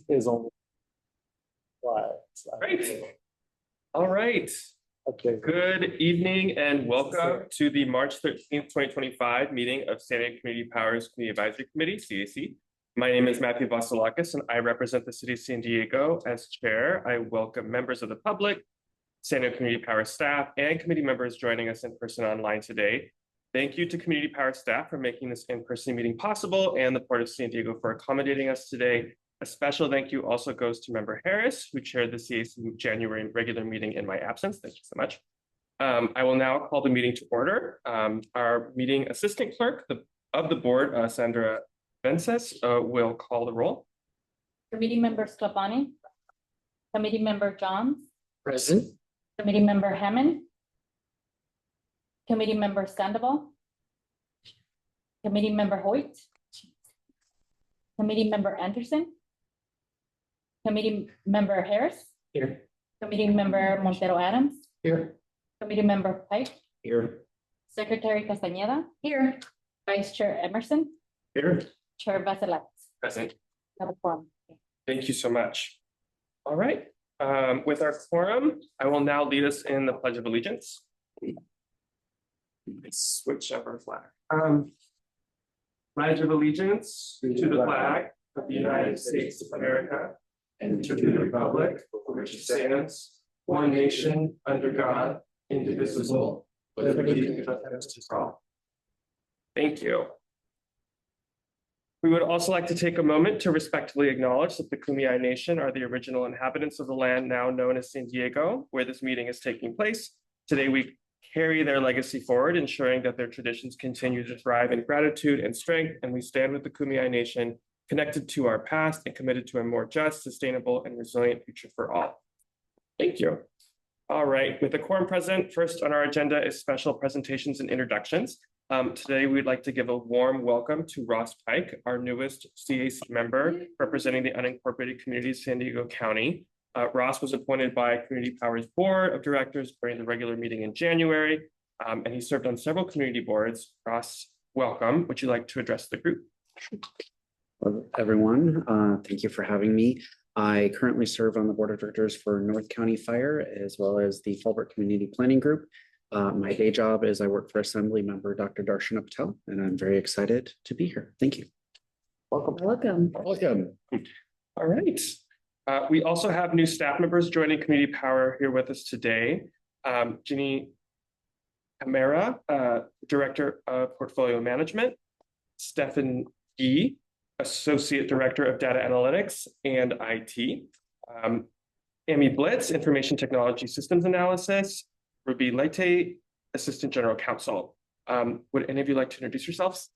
is only live. Great. All right. Okay. Good evening and welcome to the March 13th, 2025 meeting of San Diego Community Powers Community Advisory Committee, CAC. My name is Matthew Vasilakis and I represent the City of San Diego as chair. I welcome members of the public, San Diego Community Power staff, and committee members joining us in person online today. Thank you to Community Power staff for making this in-person meeting possible and the Port of San Diego for accommodating us today. A special thank you also goes to Member Harris, who chaired the CAC January regular meeting in my absence. Thank you so much. I will now call the meeting to order. Our meeting assistant clerk of the board, Sandra Vences, will call the roll. Committee Member Sclapani. Committee Member Johns. Present. Committee Member Hammond. Committee Member Sandoval. Committee Member Hoyt. Committee Member Anderson. Committee Member Harris. Here. Committee Member Montero Adams. Here. Committee Member Pike. Here. Secretary Castañeda. Here. Vice Chair Emerson. Here. Chair Vasilakis. Present. Have a quorum. Thank you so much. All right. With our quorum, I will now lead us in the Pledge of Allegiance. Let's switch up our flag. Pledge of Allegiance to the flag of the United States of America and to the republic for which it stands, one nation, under God, indivisible, with liberty and justice for all. Thank you. We would also like to take a moment to respectfully acknowledge that the Kumeyaay Nation are the original inhabitants of the land now known as San Diego, where this meeting is taking place. Today, we carry their legacy forward, ensuring that their traditions continue to thrive in gratitude and strength, and we stand with the Kumeyaay Nation, connected to our past and committed to a more just, sustainable, and resilient future for all. Thank you. All right, with the quorum present, first on our agenda is special presentations and introductions. Today, we'd like to give a warm welcome to Ross Pike, our newest CAC member representing the unincorporated community of San Diego County. Ross was appointed by Community Powers Board of Directors during the regular meeting in January, and he served on several community boards. Ross, welcome. Would you like to address the group? Hello, everyone. Thank you for having me. I currently serve on the Board of Directors for North County Fire, as well as the Fallbrook Community Planning Group. My day job is I work for Assembly Member Dr. Darshana Patel, and I'm very excited to be here. Thank you. Welcome. Welcome. Welcome. All right. We also have new staff members joining Community Power here with us today. Ginny Camara, Director of Portfolio Management, Stefan E., Associate Director of Data Analytics and IT, Amy Blitz, Information Technology Systems Analysis, Ruby Leite, Assistant General Counsel. Would any of you like to introduce yourselves?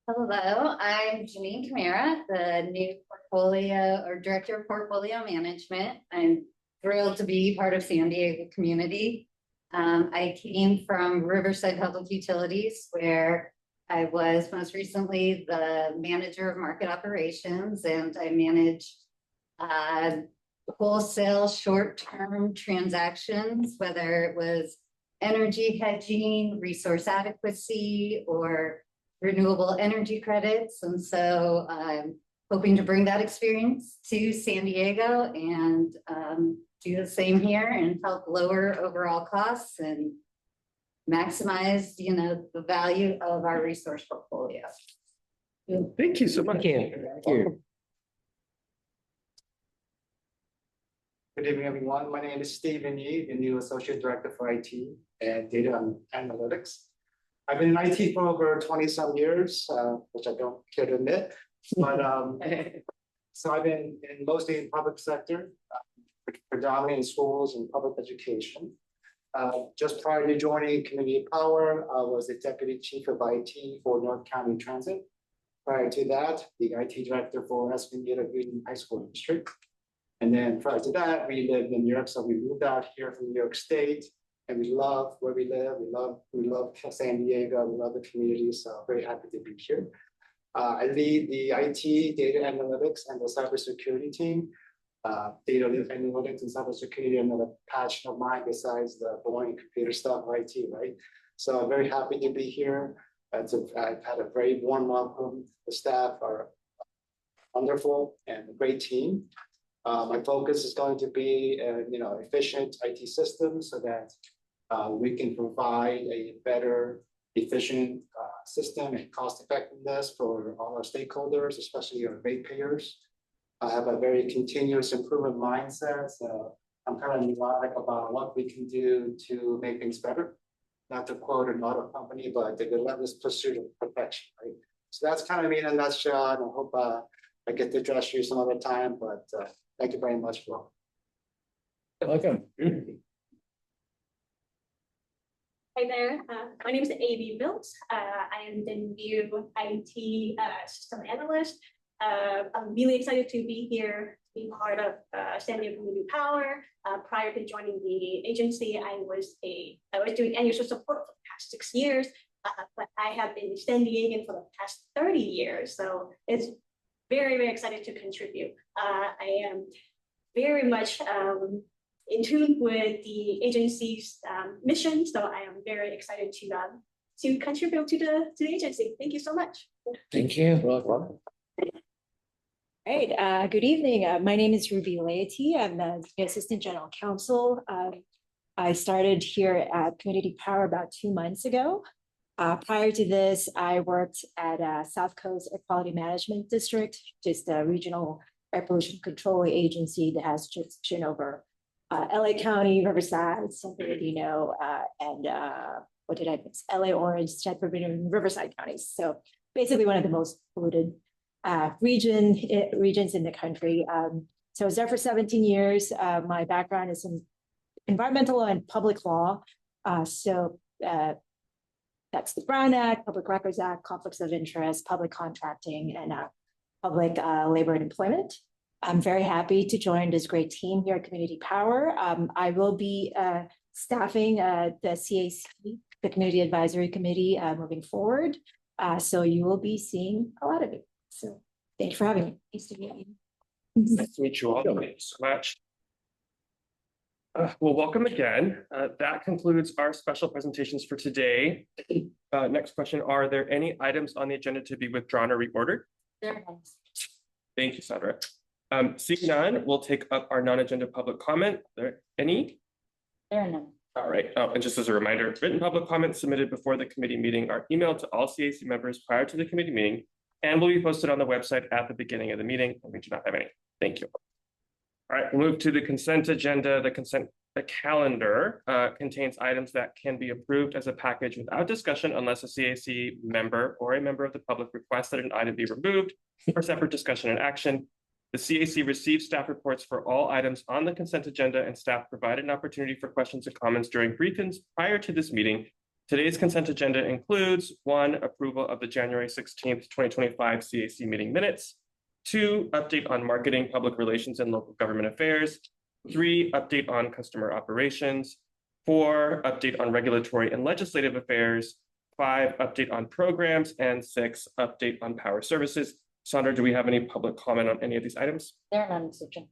Hello, I'm Janine Camara, the new portfolio or Director of Portfolio Management. I'm thrilled to be part of San Diego community. I came from Riverside Public Utilities, where I was most recently the manager of market operations, and I manage wholesale short-term transactions, whether it was energy hedging, resource adequacy, or renewable energy credits. And so I'm hoping to bring that experience to San Diego and do the same here and help lower overall costs and maximize, the value of our resource portfolio. Thank you so much. Thank you. Good evening, everyone. My name is Stephen Yee, the new Associate Director for IT and Data Analytics. I've been in IT for over 20-some years, which I don't care to admit. But so I've been mostly in public sector, predominantly in schools and public education. Just prior to joining Community Power, I was the Deputy Chief of IT for North County Transit. Prior to that, the IT Director for Escondido Union High School District. And then prior to that, we lived in New York, so we moved out here from New York State. And we love where we live. We love San Diego. We love the community. So very happy to be here. I lead the IT, data analytics, and the cybersecurity team. data analytics and cybersecurity, another passion of mine besides the boring computer stuff, IT, right? So I'm very happy to be here. I've had a very warm welcome. The staff are wonderful and a great team. My focus is going to be, efficient IT systems so that we can provide a better, efficient system and cost effectiveness for all our stakeholders, especially our ratepayers. I have a very continuous improvement mindset. So I'm kind of neurotic about what we can do to make things better. Not to quote an auto company, but the relentless pursuit of perfection, right? So that's kind of me in a nutshell, and I hope I get to address you some other time, but thank you very much for. Welcome. Hi there, my name is A.B. Mills. I am the new IT system analyst. I'm really excited to be here, to be part of San Diego Community Power. Prior to joining the agency, I was doing end user support for the past 6 years, but I have been in San Diego for the past 30 years. So it's very, very excited to contribute. I am very much in tune with the agency's mission. So I am very excited to contribute to the agency. Thank you so much. Thank you. Welcome. Right, good evening. My name is Ruby Laity. I'm the Assistant General Counsel. I started here at Community Power about 2 months ago. Prior to this, I worked at South Coast Air Quality Management District, just a regional air pollution control agency that has jurisdiction over LA County, Riverside, San Bernardino, and what did I miss? LA Orange, San Bernardino, and Riverside counties. So basically one of the most polluted regions in the country. So I was there for 17 years. My background is in environmental law and public law. That's the Brown Act, Public Records Act, conflicts of interest, public contracting, and public labor and employment. I'm very happy to join this great team here at Community Power. I will be staffing the CAC, the Community Advisory Committee, moving forward. So you will be seeing a lot of it. So thank you for having me. Nice to meet you. Nice to meet you all. Thank you so much. Well, welcome again. That concludes our special presentations for today. Next question, are there any items on the agenda to be withdrawn or reordered? Thank you, Sandra. Seeing none, we'll take up our non-agenda public comment. Are there any? There are none. All right, and just as a reminder, written public comments submitted before the committee meeting are emailed to all CAC members prior to the committee meeting and will be posted on the website at the beginning of the meeting. We do not have any. Thank you. All right, we'll move to the consent agenda. The calendar contains items that can be approved as a package without discussion unless a CAC member or a member of the public requests that an item be removed for separate discussion and action. The CAC received staff reports for all items on the consent agenda, and staff provided an opportunity for questions and comments during briefings prior to this meeting. Today's consent agenda includes 1, approval of the January 16th, 2025 CAC meeting minutes, 2, update on marketing, public relations, and local government affairs, 3, update on customer operations, 4, update on regulatory and legislative affairs, 5, update on programs, and 6, update on power services. Sandra, do we have any public comment on any of these items? There are none, Mr. Chair.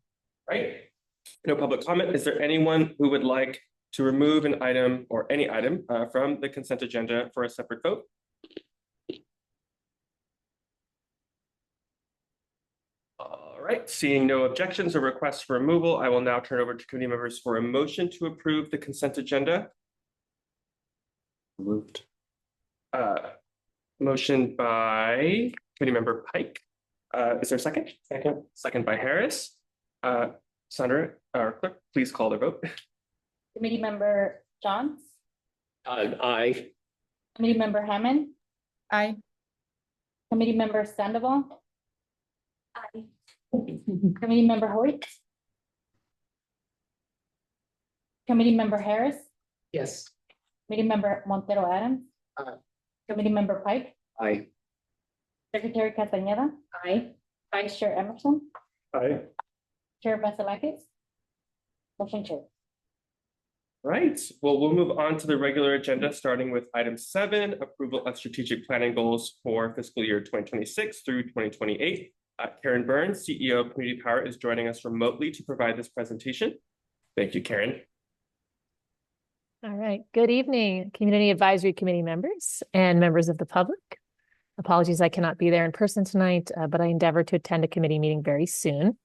Right. No public comment. Is there anyone who would like to remove an item or any item from the consent agenda for a separate vote? All right, seeing no objections or requests for removal, I will now turn over to committee members for a motion to approve the consent agenda. Moved. Motion by committee member Pike. Is there a second? Second by Harris. Sandra, our clerk, please call the vote. Committee member Johns. Aye. Committee member Hammond. Aye. Committee member Sandoval. Aye. Committee member Hoyt. Committee member Harris. Yes. Committee member Montero Adams. Aye. Committee member Pike. Aye. Secretary Castañeda. Aye. Vice Chair Emerson. Aye. Chair Vasilakis. Motion carried. Right, well, we'll move on to the regular agenda, starting with item 7, approval of strategic planning goals for fiscal year 2026 through 2028. Karen Burns, CEO of Community Power, is joining us remotely to provide this presentation. Thank you, Karen. All right. Good evening, Community Advisory Committee members and members of the public. Apologies, I cannot be there in person tonight, but I endeavor to attend a committee meeting very soon.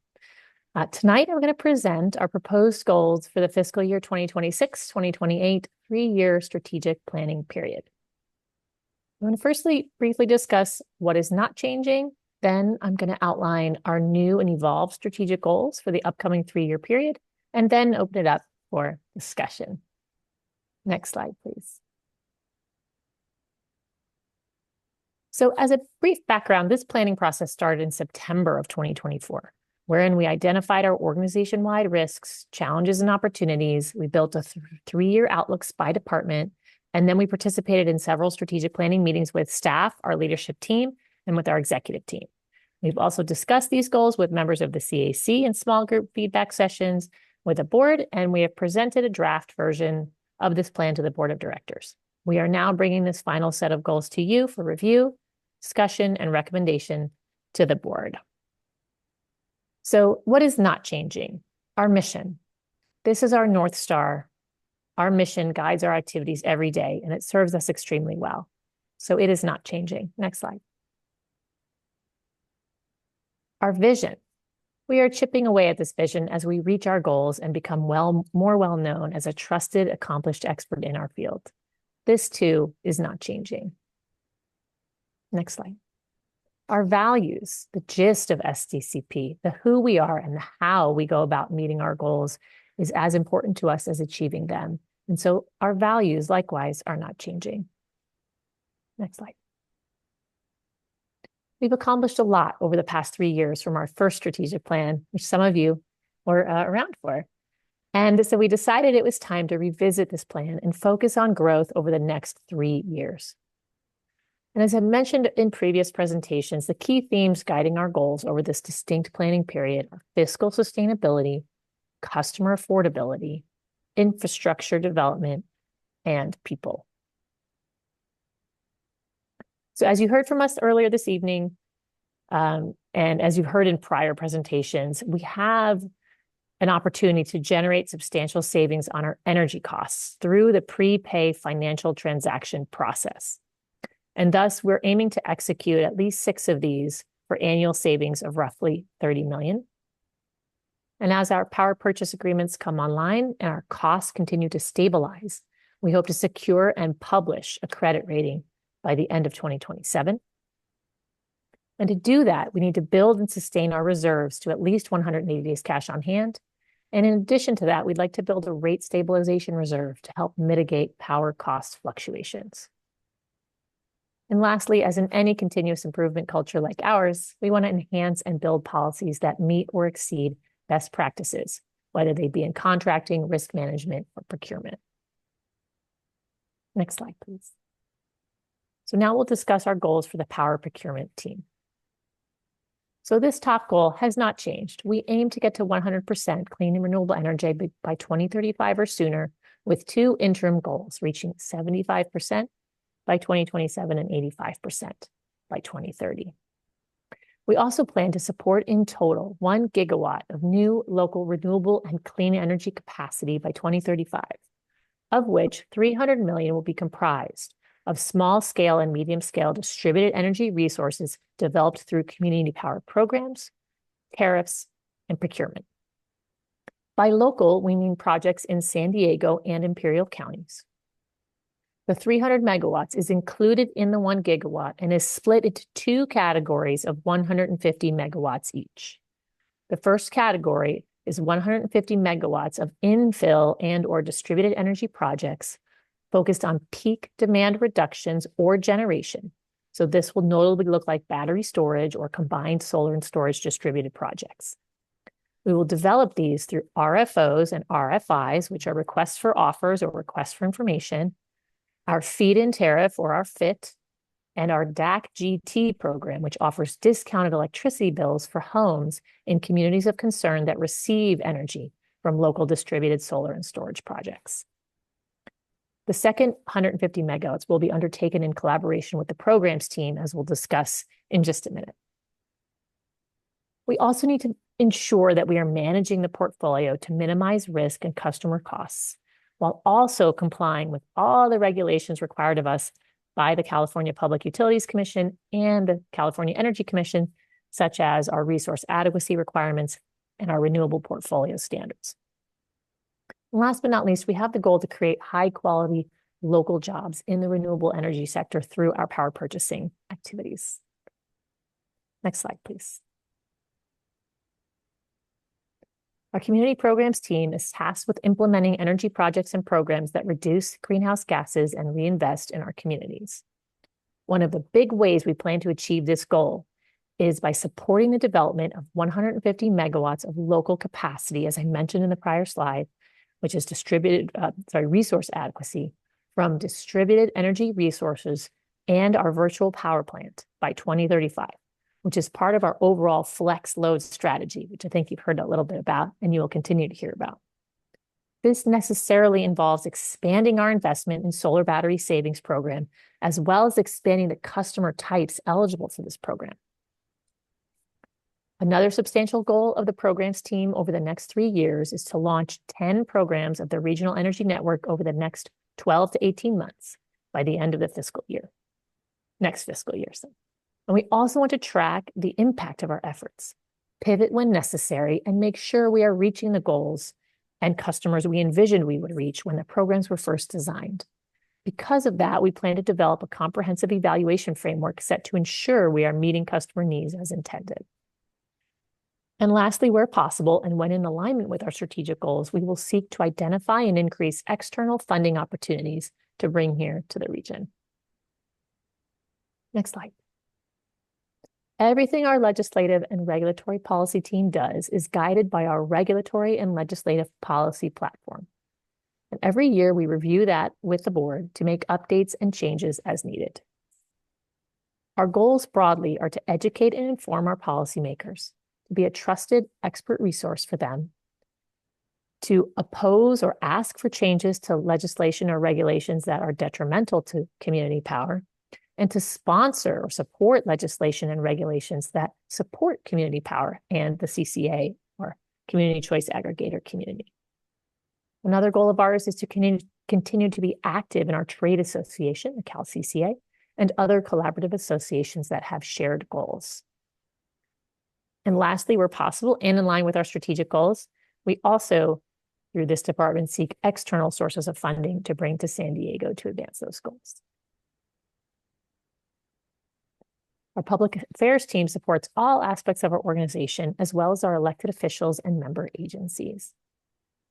Tonight, I'm going to present our proposed goals for the fiscal year 2026-2028 three-year strategic planning period. I'm going to firstly briefly discuss what is not changing. Then I'm going to outline our new and evolved strategic goals for the upcoming three-year period, and then open it up for discussion. Next slide, please. So as a brief background, this planning process started in September of 2024, wherein we identified our organization-wide risks, challenges, and opportunities. We built a three-year outlooks by department, and then we participated in several strategic planning meetings with staff, our leadership team, and with our executive team. We've also discussed these goals with members of the CAC in small group feedback sessions with the board, and we have presented a draft version of this plan to the board of directors. We are now bringing this final set of goals to you for review, discussion, and recommendation to the board. So what is not changing? Our mission. This is our North Star. Our mission guides our activities every day, and it serves us extremely well. So it is not changing. Next slide. Our vision. We are chipping away at this vision as we reach our goals and become more well known as a trusted, accomplished expert in our field. This too is not changing. Next slide. Our values, the gist of SDCP, the who we are and the how we go about meeting our goals is as important to us as achieving them. And so our values likewise are not changing. Next slide. We've accomplished a lot over the past 3 years from our first strategic plan, which some of you were around for. And so we decided it was time to revisit this plan and focus on growth over the next 3 years. And as I mentioned in previous presentations, the key themes guiding our goals over this distinct planning period are fiscal sustainability, customer affordability, infrastructure development, and people. So as you heard from us earlier this evening, and as you've heard in prior presentations, we have an opportunity to generate substantial savings on our energy costs through the prepay financial transaction process. And thus, we're aiming to execute at least 6 of these for annual savings of roughly $30 million. And as our power purchase agreements come online and our costs continue to stabilize, we hope to secure and publish a credit rating by the end of 2027. And to do that, we need to build and sustain our reserves to at least 180 days cash on hand. And in addition to that, we'd like to build a rate stabilization reserve to help mitigate power cost fluctuations. And lastly, as in any continuous improvement culture like ours, we want to enhance and build policies that meet or exceed best practices, whether they be in contracting, risk management, or procurement. Next slide, please. So now we'll discuss our goals for the power procurement team. So this top goal has not changed. We aim to get to 100% clean and renewable energy by 2035 or sooner, with 2 interim goals, reaching 75% by 2027 and 85% by 2030. We also plan to support in total 1 gigawatt of new local renewable and clean energy capacity by 2035, of which 300 million will be comprised of small scale and medium scale distributed energy resources developed through community power programs, tariffs, and procurement. By local, we mean projects in San Diego and Imperial counties. The 300 megawatts is included in the 1 gigawatt and is split into 2 categories of 150 megawatts each. The first category is 150 megawatts of infill and or distributed energy projects focused on peak demand reductions or generation. So this will notably look like battery storage or combined solar and storage distributed projects. We will develop these through RFOs and RFIs, which are requests for offers or requests for information, our feed-in tariff or our FIT, and our DAC-GT program, which offers discounted electricity bills for homes in communities of concern that receive energy from local distributed solar and storage projects. The second 150 megawatts will be undertaken in collaboration with the programs team, as we'll discuss in just a minute. We also need to ensure that we are managing the portfolio to minimize risk and customer costs, while also complying with all the regulations required of us by the California Public Utilities Commission and the California Energy Commission, such as our resource adequacy requirements and our renewable portfolio standards. And last but not least, we have the goal to create high-quality local jobs in the renewable energy sector through our power purchasing activities. Next slide, please. Our community programs team is tasked with implementing energy projects and programs that reduce greenhouse gases and reinvest in our communities. One of the big ways we plan to achieve this goal is by supporting the development of 150 megawatts of local capacity, as I mentioned in the prior slide, which is resource adequacy from distributed energy resources and our virtual power plant by 2035. Which is part of our overall flex load strategy, which I think you've heard a little bit about and you will continue to hear about. This necessarily involves expanding our investment in solar battery savings program, as well as expanding the customer types eligible for this program. Another substantial goal of the programs team over the next 3 years is to launch 10 programs of the Regional Energy Network over the next 12 to 18 months by the end of the next fiscal year. And we also want to track the impact of our efforts, pivot when necessary, and make sure we are reaching the goals and customers we envisioned we would reach when the programs were first designed. Because of that, we plan to develop a comprehensive evaluation framework set to ensure we are meeting customer needs as intended. And lastly, where possible, and when in alignment with our strategic goals, we will seek to identify and increase external funding opportunities to bring here to the region. Next slide. Everything our legislative and regulatory policy team does is guided by our regulatory and legislative policy platform. And every year we review that with the board to make updates and changes as needed. Our goals broadly are to educate and inform our policymakers, to be a trusted expert resource for them, to oppose or ask for changes to legislation or regulations that are detrimental to community power, and to sponsor or support legislation and regulations that support community power and the CCA, or Community Choice Aggregator community. Another goal of ours is to continue to be active in our trade association, the CalCCA, and other collaborative associations that have shared goals. And lastly, where possible and in line with our strategic goals, we also, through this department, seek external sources of funding to bring to San Diego to advance those goals. Our public affairs team supports all aspects of our organization, as well as our elected officials and member agencies.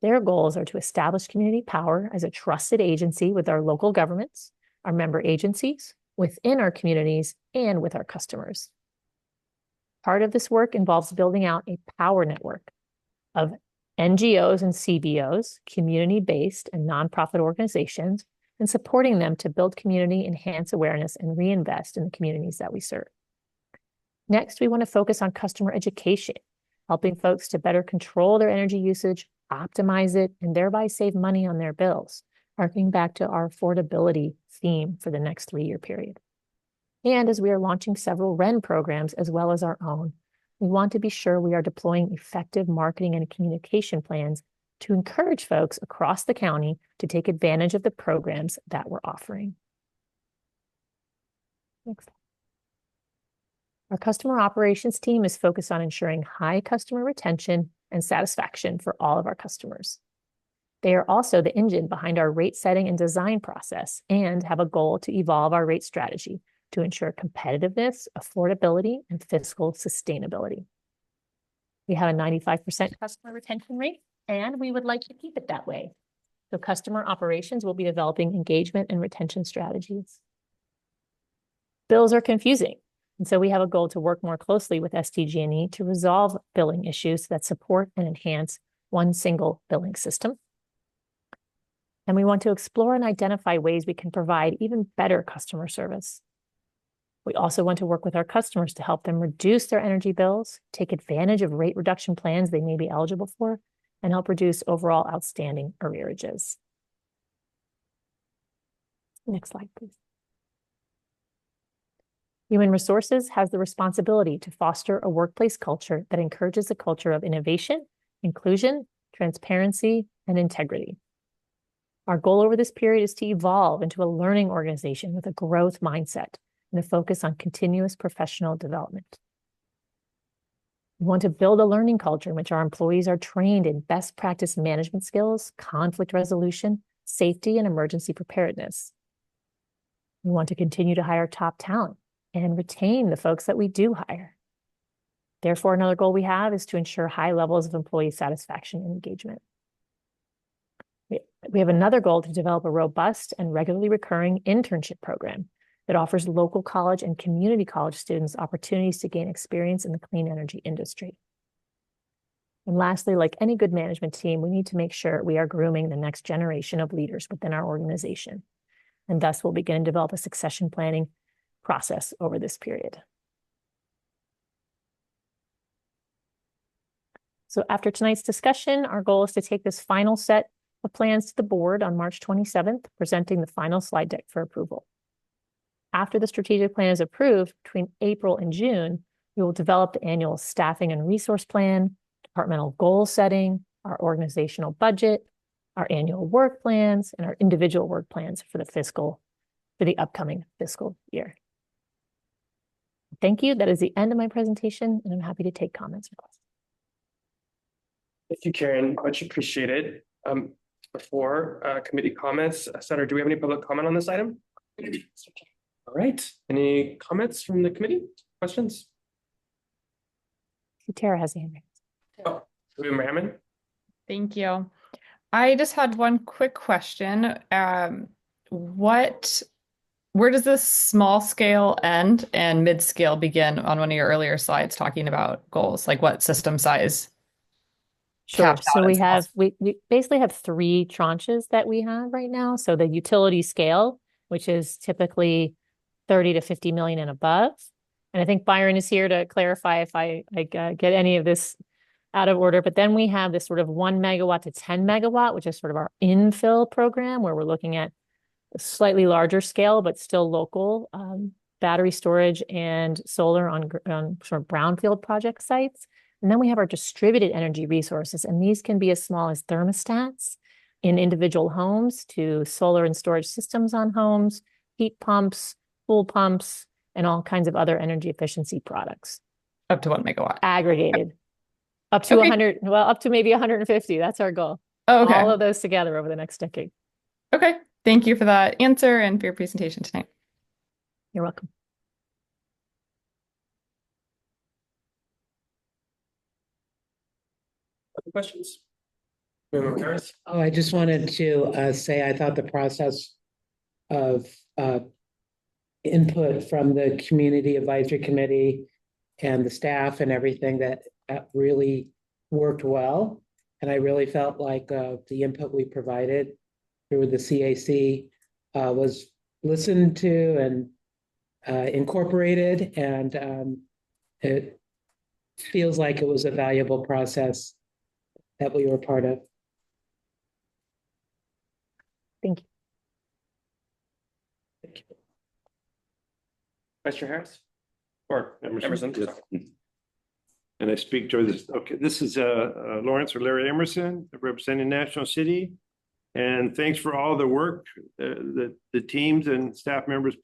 Their goals are to establish community power as a trusted agency with our local governments, our member agencies, within our communities, and with our customers. Part of this work involves building out a power network of NGOs and CBOs, community-based and nonprofit organizations, and supporting them to build community, enhance awareness, and reinvest in the communities that we serve. Next, we want to focus on customer education, helping folks to better control their energy usage, optimize it, and thereby save money on their bills, harking back to our affordability theme for the next 3-year period. And as we are launching several REN programs as well as our own, we want to be sure we are deploying effective marketing and communication plans to encourage folks across the county to take advantage of the programs that we're offering. Next. Our customer operations team is focused on ensuring high customer retention and satisfaction for all of our customers. They are also the engine behind our rate setting and design process and have a goal to evolve our rate strategy to ensure competitiveness, affordability, and fiscal sustainability. We have a 95% customer retention rate, and we would like to keep it that way. So customer operations will be developing engagement and retention strategies. Bills are confusing, and so we have a goal to work more closely with SDG&E to resolve billing issues that support and enhance one single billing system. And we want to explore and identify ways we can provide even better customer service. We also want to work with our customers to help them reduce their energy bills, take advantage of rate reduction plans they may be eligible for, and help reduce overall outstanding arrearages. Next slide, please. Human Resources has the responsibility to foster a workplace culture that encourages a culture of innovation, inclusion, transparency, and integrity. Our goal over this period is to evolve into a learning organization with a growth mindset and a focus on continuous professional development. We want to build a learning culture in which our employees are trained in best practice management skills, conflict resolution, safety, and emergency preparedness. We want to continue to hire top talent and retain the folks that we do hire. Therefore, another goal we have is to ensure high levels of employee satisfaction and engagement. We have another goal to develop a robust and regularly recurring internship program that offers local college and community college students opportunities to gain experience in the clean energy industry. And lastly, like any good management team, we need to make sure we are grooming the next generation of leaders within our organization. And thus we'll begin to develop a succession planning process over this period. So after tonight's discussion, our goal is to take this final set of plans to the board on March 27th, presenting the final slide deck for approval. After the strategic plan is approved, between April and June, we will develop the annual staffing and resource plan, departmental goal setting, our organizational budget, our annual work plans, and our individual work plans for the upcoming fiscal year. Thank you. That is the end of my presentation, and I'm happy to take comments or questions. Thank you, Karen. Much appreciated. Before committee comments, Senator, do we have any public comment on this item? All right. Any comments from the committee? Questions? Tara has a hand raised. Oh, Member Hammond. Thank you. I just had one quick question. Where does this small scale end and mid scale begin on one of your earlier slides talking about goals? Like what system size? Sure. So we basically have 3 tranches that we have right now. So the utility scale, which is typically 30 to 50 million and above. And I think Byron is here to clarify if I get any of this out of order. But then we have this sort of 1 megawatt to 10 megawatt, which is sort of our infill program, where we're looking at a slightly larger scale, but still local battery storage and solar on sort of brownfield project sites. And then we have our distributed energy resources, and these can be as small as thermostats in individual homes to solar and storage systems on homes, heat pumps, pool pumps, and all kinds of other energy efficiency products. Up to 1 megawatt. Aggregated. Up to 100, well, up to maybe 150. That's our goal. Oh, okay. All of those together over the next decade. Okay. Thank you for that answer and for your presentation tonight. You're welcome. Other questions? Member Harris? Oh, I just wanted to say I thought the process of input from the Community Advisory Committee and the staff and everything that really worked well. And I really felt like the input we provided through the CAC was listened to and incorporated, and it feels like it was a valuable process that we were part of. Thank you. Thank you. Mr. Harris? Or Emerson? And I speak to this. Okay, this is Lawrence or Larry Emerson, representing National City. And thanks for all the work that the teams and staff members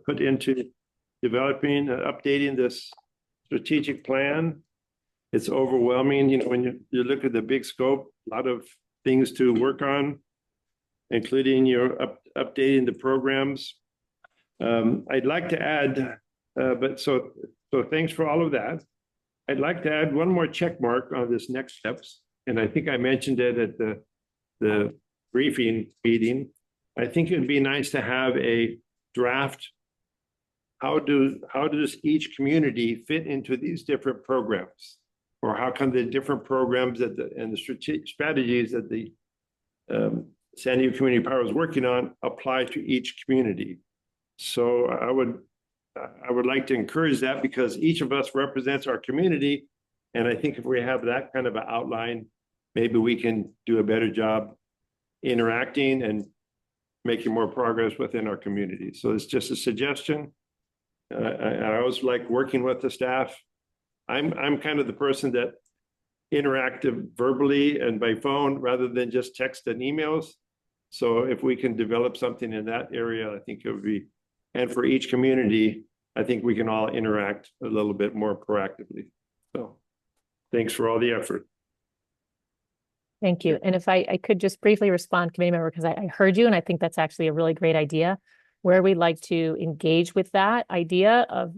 put into developing, updating this strategic plan. It's overwhelming, you know, when you look at the big scope, a lot of things to work on, including your updating the programs. I'd like to add, so thanks for all of that. I'd like to add one more check mark on this next steps. And I think I mentioned it at the briefing meeting. I think it'd be nice to have a draft. How does each community fit into these different programs? Or how come the different programs and the strategies that the San Diego Community Power is working on apply to each community? So I would like to encourage that, because each of us represents our community. And I think if we have that kind of an outline, maybe we can do a better job interacting and making more progress within our community. So it's just a suggestion. I always like working with the staff. I'm kind of the person that interactive verbally and by phone rather than just text and emails. So if we can develop something in that area, I think it would be, and for each community, I think we can all interact a little bit more proactively. So thanks for all the effort. Thank you. And if I could just briefly respond, committee member, because I heard you and I think that's actually a really great idea. Where we'd like to engage with that idea of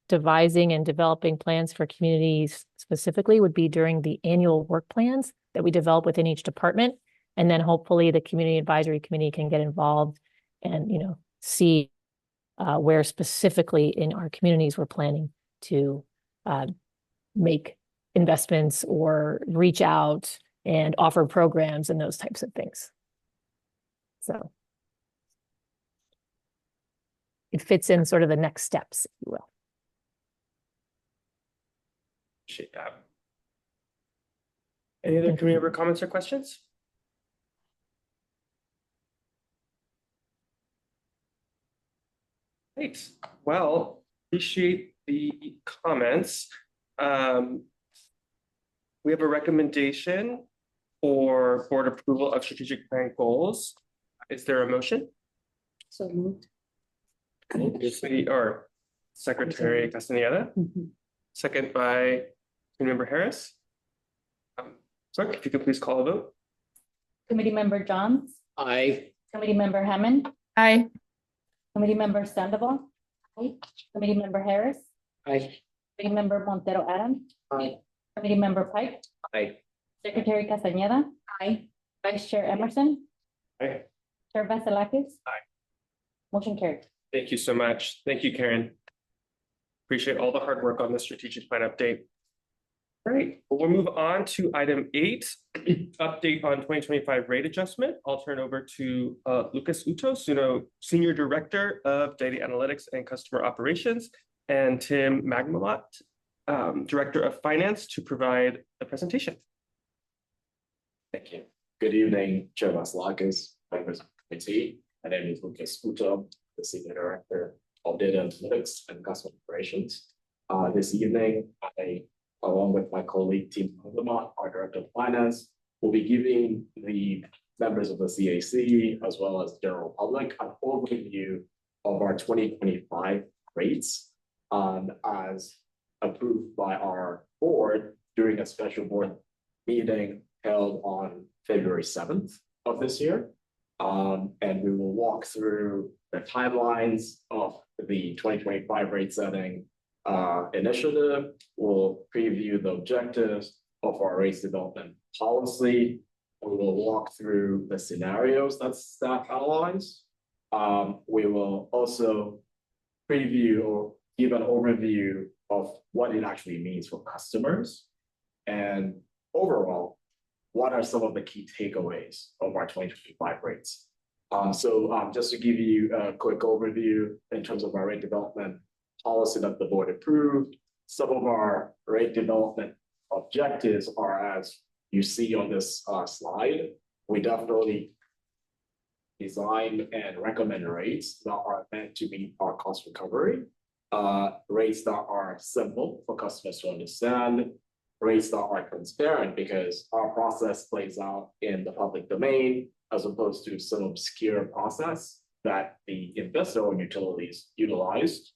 devising and developing plans for communities specifically would be during the annual work plans that we develop within each department. And then hopefully the community advisory committee can get involved and, see where specifically in our communities we're planning to make investments or reach out and offer programs and those types of things. So it fits in sort of the next steps, if you will. Appreciate that. Any other community member comments or questions? Great. Well, appreciate the comments. We have a recommendation for board approval of strategic plan goals. Is there a motion? So moved. Or Secretary Castaneda, second by Member Harris. Clerk, if you could please call a vote. Committee Member Johns, Aye. Committee Member Hammond, Aye. Committee Member Sandoval, Committee Member Harris, Aye. Committee Member Montero Adams, Aye. Committee Member Pike, Aye. Secretary Castañeda, Vice Chair Emerson, Aye. Chair Vasilakis. Aye. Motion carried. Thank you so much. Thank you, Karen. Appreciate all the hard work on the strategic plan update. All right, well, we'll move on to item 8, update on 2025 rate adjustment. I'll turn over to Lucas Uto, Senior Director of Data Analytics and Customer Operations, and Tim Magmalot, Director of Finance, to provide the presentation. Thank you. Good evening, Chair Vasilakis, members of the committee. My name is Lucas Uto, the Senior Director of Data Analytics and Customer Operations. This evening, I, along with my colleague Tim Magmalot, our Director of Finance, will be giving the members of the CAC, as well as the general public, an overview of our 2025 rates as approved by our board during a special board meeting held on February 7th of this year. And we will walk through the timelines of the 2025 rate setting initiative. We'll preview the objectives of our rates development policy. We will walk through the scenarios that staff outlines. We will also preview or give an overview of what it actually means for customers. And overall, what are some of the key takeaways of our 2025 rates? Just to give you a quick overview in terms of our rate development policy that the board approved, some of our rate development objectives are as you see on this slide. We definitely design and recommend rates that are meant to meet our cost recovery, rates that are simple for customers to understand, rates that are transparent because our process plays out in the public domain as opposed to some obscure process that the investor-owned utilities utilized.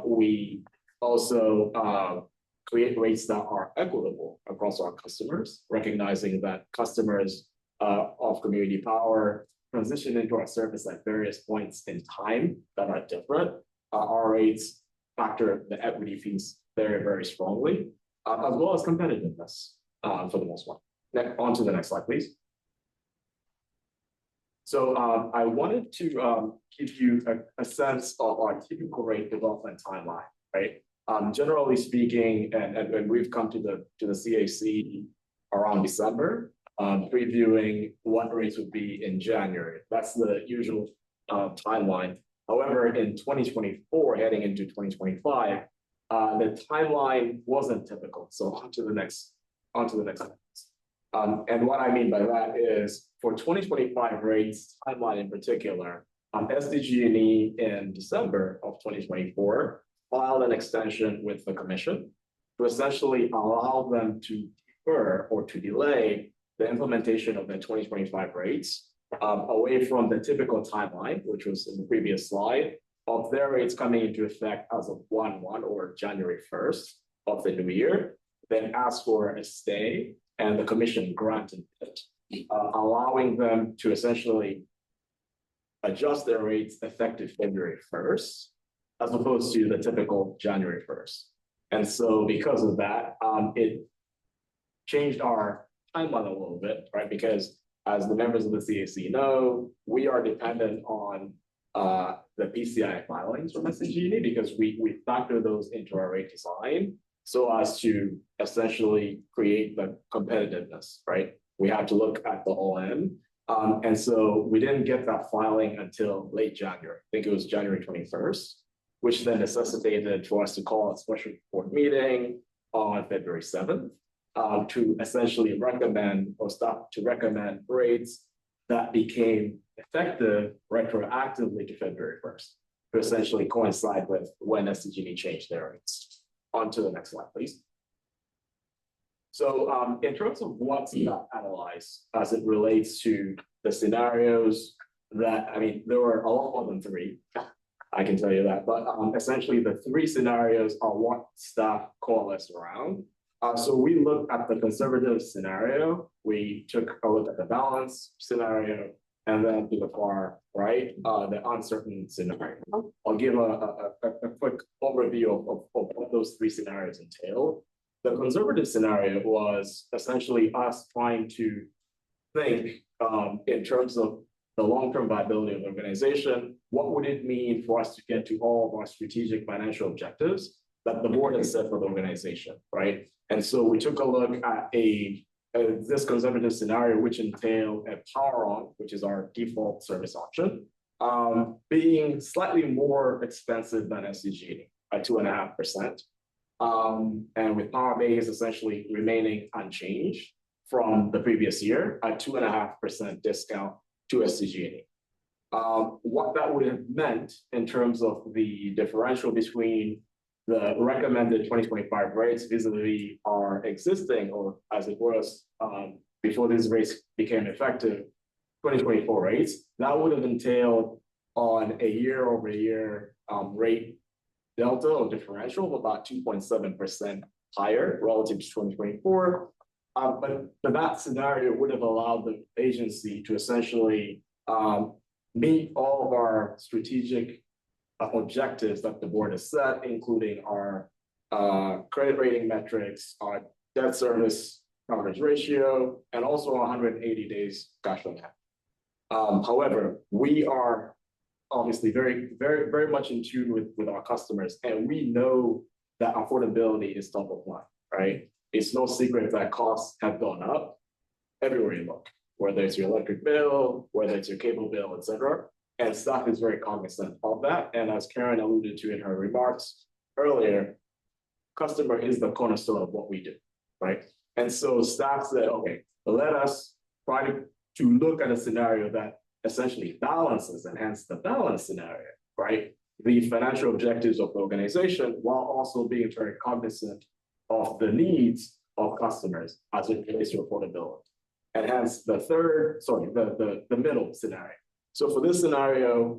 We also create rates that are equitable across our customers, recognizing that customers of community power transition into our service at various points in time that are different. Our rates factor the equity piece very, very strongly, as well as competitiveness for the most part. On to the next slide, please. So I wanted to give you a sense of our typical rate development timeline, right? Generally speaking, and we've come to the CAC around December, previewing what rates would be in January. That's the usual timeline. However, in 2024, heading into 2025, the timeline wasn't typical. So on to the next slide. And what I mean by that is for 2025 rates timeline in particular, SDG&E in December of 2024 filed an extension with the commission to essentially allow them to defer or to delay the implementation of the 2025 rates away from the typical timeline, which was in the previous slide, of their rates coming into effect as of 1/1 or January 1st of the new year, then asked for a stay, and the commission granted it, allowing them to essentially adjust their rates effective February 1st, as opposed to the typical January 1st. And so because of that, it changed our timeline a little bit, right? Because as the members of the CAC know, we are dependent on the PCI filings from SDG&E because we factor those into our rate design so as to essentially create the competitiveness, right? We have to look at the OM. And so we didn't get that filing until late January. I think it was January 21st, which then necessitated for us to call a special board meeting on February 7th to essentially recommend or stop to recommend rates that became effective retroactively to February 1st to essentially coincide with when SDG&E changed their rates. On to the next slide, please. So in terms of what's not analyzed as it relates to the scenarios that, I mean, there were a lot more than 3, I can tell you that, but essentially the 3 scenarios are what staff coalesced around. So we looked at the conservative scenario, we took a look at the balance scenario, and then to the far right, the uncertain scenario. I'll give a quick overview of what those 3 scenarios entail. The conservative scenario was essentially us trying to think in terms of the long-term viability of the organization. What would it mean for us to get to all of our strategic financial objectives that the board has set for the organization, right? And so we took a look at this conservative scenario, which entailed a power on, which is our default service option, being slightly more expensive than SDG&E at 2.5%. And with power base essentially remaining unchanged from the previous year at 2.5% discount to SDG&E. What that would have meant in terms of the differential between the recommended 2025 rates vis-a-vis our existing, or as it was before these rates became effective, 2024 rates, that would have entailed on a year-over-year rate delta or differential of about 2.7% higher relative to 2024. But that scenario would have allowed the agency to essentially meet all of our strategic objectives that the board has set, including our credit rating metrics, our debt service coverage ratio, and also 180 days cash flow cap. However, we are obviously very much in tune with our customers, and we know that affordability is top of mind, right? It's no secret that costs have gone up everywhere you look, whether it's your electric bill, whether it's your cable bill, et cetera. And staff is very cognizant of that. And as Karen alluded to in her remarks earlier, customer is the cornerstone of what we do, right? And so staff said, okay, let us try to look at a scenario that essentially balances and hence the balance scenario, right? The financial objectives of the organization while also being very cognizant of the needs of customers as it relates to affordability. And hence the middle scenario. So for this scenario,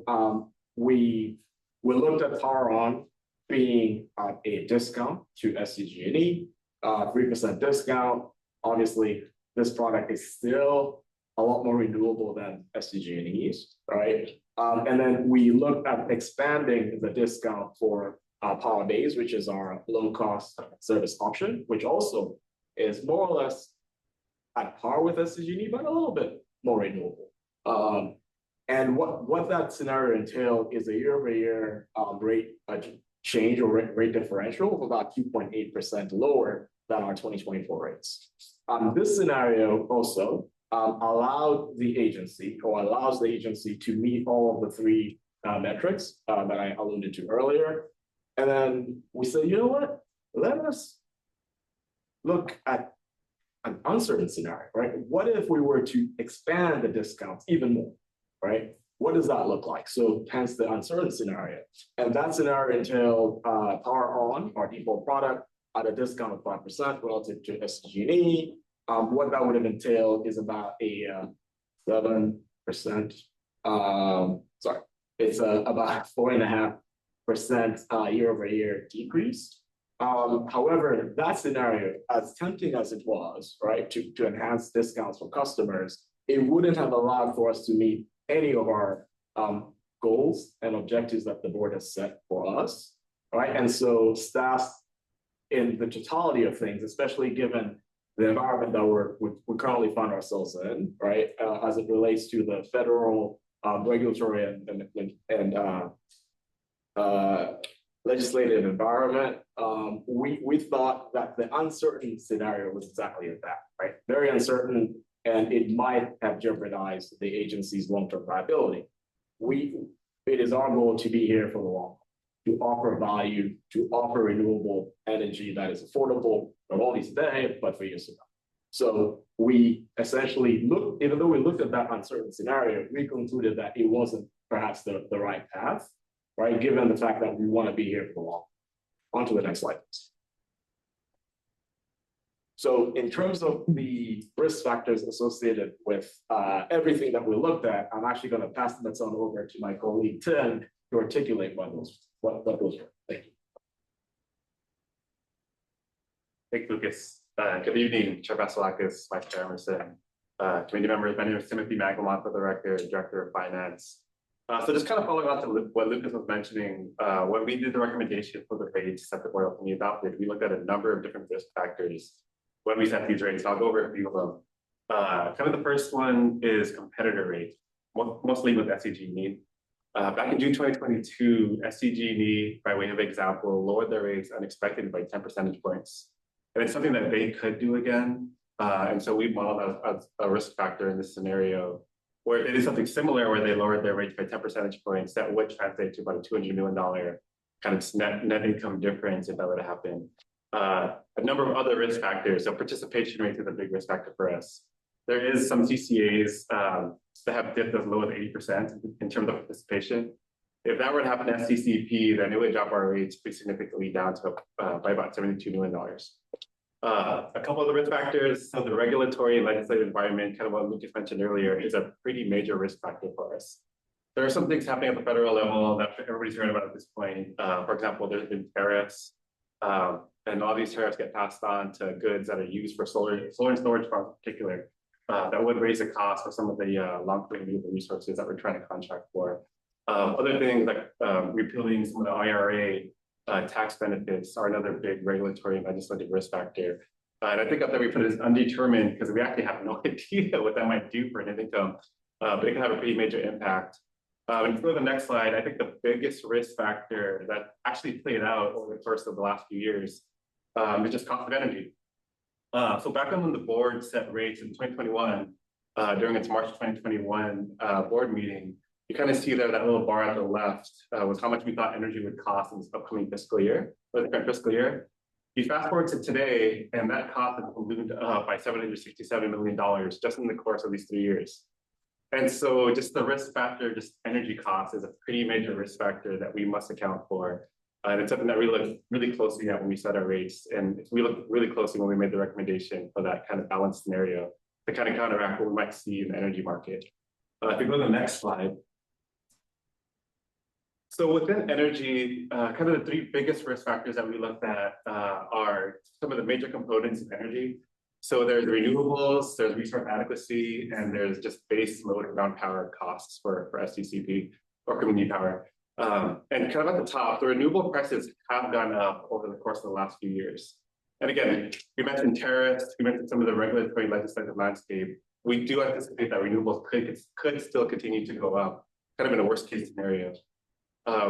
we looked at power on being at a discount to SDG&E, 3% discount. Obviously, this product is still a lot more renewable than SDG&E's, right? And then we looked at expanding the discount for power base, which is our low cost service option, which also is more or less at par with SDG&E, but a little bit more renewable. And what that scenario entailed is a year-over-year rate change or rate differential of about 2.8% lower than our 2024 rates. This scenario also allows the agency to meet all of the 3 metrics that I alluded to earlier. And then we said, you know what? Let us look at an uncertain scenario, right? What if we were to expand the discounts even more, right? what does that look like? So hence the uncertain scenario. And that scenario entailed power on our default product at a discount of 5% relative to SDG&E. What that would have entailed is about a 7%. Sorry, it's about 4.5% year-over-year decrease. However, that scenario, as tempting as it was, right, to enhance discounts for customers, it wouldn't have allowed for us to meet any of our goals and objectives that the board has set for us, right? And so staff, in the totality of things, especially given the environment that we currently find ourselves in, right, as it relates to the federal regulatory and legislative environment, we thought that the uncertain scenario was exactly that, right? Very uncertain, and it might have jeopardized the agency's long-term viability. It is our goal to be here for the long haul, to offer value, to offer renewable energy that is affordable, not only today, but for years to come. So we essentially looked, even though we looked at that uncertain scenario, we concluded that it wasn't perhaps the right path, right? Given the fact that we want to be here for the long haul. On to the next slide. So in terms of the risk factors associated with everything that we looked at, I'm actually going to pass the baton over to my colleague Tim to articulate what those were. Thank you. Thanks, Lucas. Good evening, Chair Vasilakis, Vice Chair Emerson, committee members. My name is Timothy Maglamont, for the record, Director of Finance. So just kind of following on to what Lucas was mentioning, when we did the recommendation for the rates that the board ultimately adopted, we looked at a number of different risk factors when we set these rates. I'll go over a few of them. Kind of the first one is competitor rate, mostly with SDG&E. Back in June 2022, SDG&E, by way of example, lowered their rates unexpectedly by 10 percentage points. And it's something that they could do again. And so we modeled as a risk factor in this scenario, where they did something similar, where they lowered their rates by 10 percentage points. That would translate to about a $200 million kind of net income difference if that were to happen. A number of other risk factors. So participation rate is a big risk factor for us. There is some CCAs that have dipped as low as 80% in terms of participation. If that were to happen to SDCP, then it would drop our rates pretty significantly down to by about $72 million. A couple of the risk factors, so the regulatory and legislative environment, kind of what Lucas mentioned earlier, is a pretty major risk factor for us. There are some things happening at the federal level that everybody's heard about at this point. For example, there's been tariffs, and all these tariffs get passed on to goods that are used for solar and storage farms in particular. That would raise the cost for some of the long-term renewable resources that we're trying to contract for. Other things like repealing some of the IRA tax benefits are another big regulatory and legislative risk factor. And I think up there we put it as undetermined because we actually have no idea what that might do for net income, but it can have a pretty major impact. And if you go to the next slide, I think the biggest risk factor that actually played out over the course of the last few years is just cost of energy. So back when the board set rates in 2021, during its March 2021 board meeting, you kind of see there that little bar at the left was how much we thought energy would cost in this upcoming fiscal year, or the current fiscal year. You fast forward to today, and that cost has ballooned up by $767 million just in the course of these 3 years. And so just the risk factor, just energy cost is a pretty major risk factor that we must account for. And it's something that we look really closely at when we set our rates. And we looked really closely when we made the recommendation for that kind of balanced scenario to kind of counteract what we might see in the energy market. If we go to the next slide. So within energy, kind of the three biggest risk factors that we looked at are some of the major components of energy. So there's renewables, there's resource adequacy, and there's just base load and ground power costs for SDCP or community power. And kind of at the top, the renewable prices have gone up over the course of the last few years. And again, we mentioned tariffs, we mentioned some of the regulatory legislative landscape. We do anticipate that renewables could still continue to go up, kind of in a worst case scenario.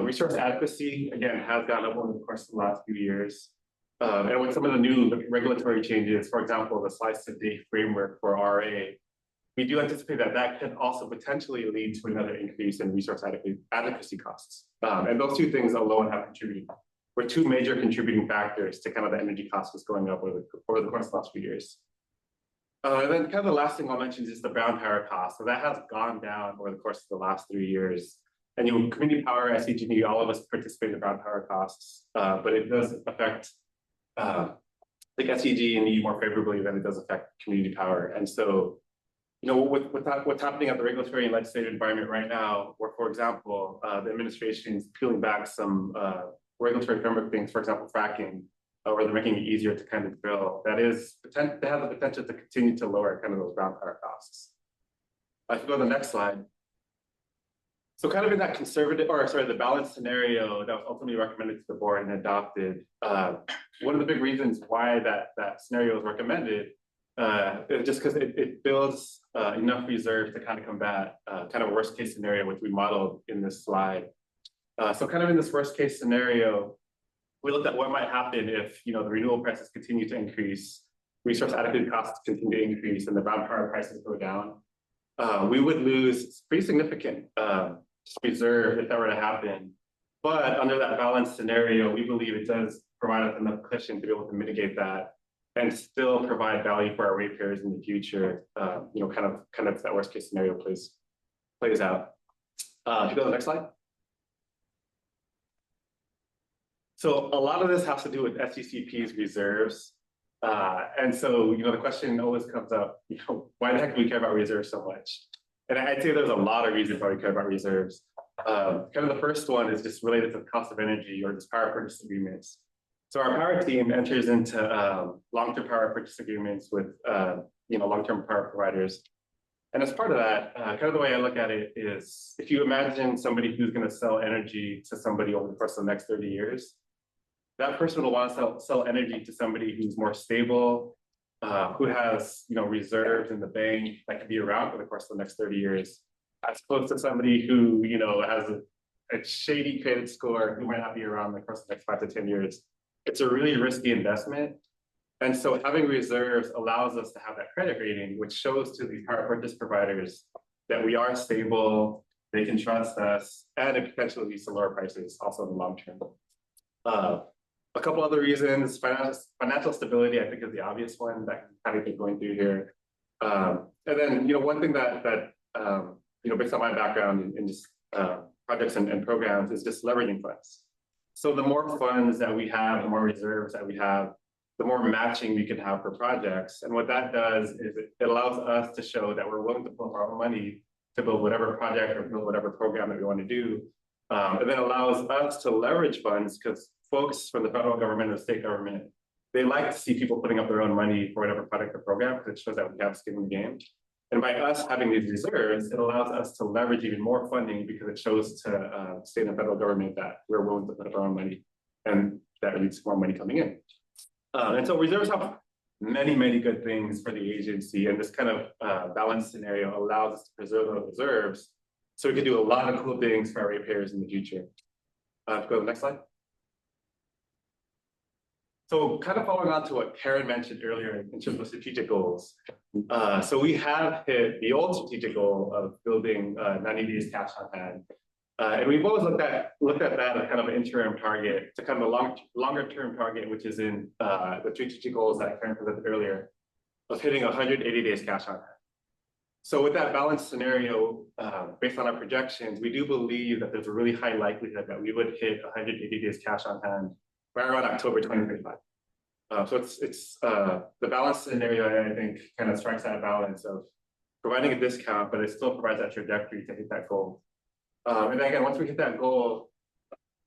Resource adequacy, again, has gone up over the course of the last few years. And with some of the new regulatory changes, for example, the slice to date framework for RA, we do anticipate that that could also potentially lead to another increase in resource adequacy costs. And those two things alone have contributed, were two major contributing factors to kind of the energy costs going up over the course of the last few years. And then kind of the last thing I'll mention is the brown power cost. So that has gone down over the course of the last 3 years. And community power, SDCP, all of us participate in brown power costs, but it does affect like SDG&E more favorably than it does affect community power. And so, what's happening at the regulatory and legislative environment right now, where, for example, the administration is peeling back some regulatory framework things, for example, fracking, where they're making it easier to kind of drill. That has the potential to continue to lower kind of those brown power costs. If you go to the next slide. So kind of in that the balanced scenario that was ultimately recommended to the board and adopted, one of the big reasons why that scenario was recommended is just because it builds enough reserves to kind of combat kind of a worst case scenario, which we modeled in this slide. So kind of in this worst case scenario, we looked at what might happen if the renewable prices continue to increase, resource adequacy costs continue to increase, and the brown power prices go down. We would lose pretty significant reserve if that were to happen. But under that balanced scenario, we believe it does provide us enough cushion to be able to mitigate that and still provide value for our ratepayers in the future. Kind of that worst case scenario plays out. If you go to the next slide. So a lot of this has to do with SDCP's reserves. And so, the question always comes up, why the heck do we care about reserves so much? And I'd say there's a lot of reasons why we care about reserves. Kind of the first one is just related to the cost of energy or just power purchase agreements. So our power team enters into long-term power purchase agreements with long-term power providers. And as part of that, kind of the way I look at it is, if you imagine somebody who's going to sell energy to somebody over the course of the next 30 years, that person will want to sell energy to somebody who's more stable, who has reserves in the bank that can be around for the course of the next 30 years, as opposed to somebody who has a shady credit score who might not be around the course of the next 5 to 10 years. It's a really risky investment. And so having reserves allows us to have that credit rating, which shows to these power purchase providers that we are stable, they can trust us, and it potentially leads to lower prices also in the long term. A couple other reasons: financial stability, I think, is the obvious one that kind of been going through here. And then, one thing that based on my background in just projects and programs, is just leveraging funds. So the more funds that we have, the more reserves that we have, the more matching we can have for projects. And what that does is it allows us to show that we're willing to put our own money to build whatever project or build whatever program that we want to do. And then allows us to leverage funds, because folks from the federal government or state government, they like to see people putting up their own money for whatever product or program, because it shows that we have skin in the game. And by us having these reserves, it allows us to leverage even more funding, because it shows to state and federal government that we're willing to put up our own money, and that leads to more money coming in. And so reserves have many, many good things for the agency, and this kind of balanced scenario allows us to preserve those reserves so we can do a lot of cool things for our ratepayers in the future. Go to the next slide. So kind of following on to what Karen mentioned earlier in terms of strategic goals. So we have hit the old strategic goal of building 90 days cash on hand. And we've always looked at that as kind of an interim target to kind of a longer term target, which is in the strategic goals that Karen presented earlier, of hitting 180 days cash on hand. So with that balanced scenario, based on our projections, we do believe that there's a really high likelihood that we would hit 180 days cash on hand right around October 2025. So it's the balanced scenario, I think, kind of strikes that balance of providing a discount, but it still provides that trajectory to hit that goal. And again, once we hit that goal,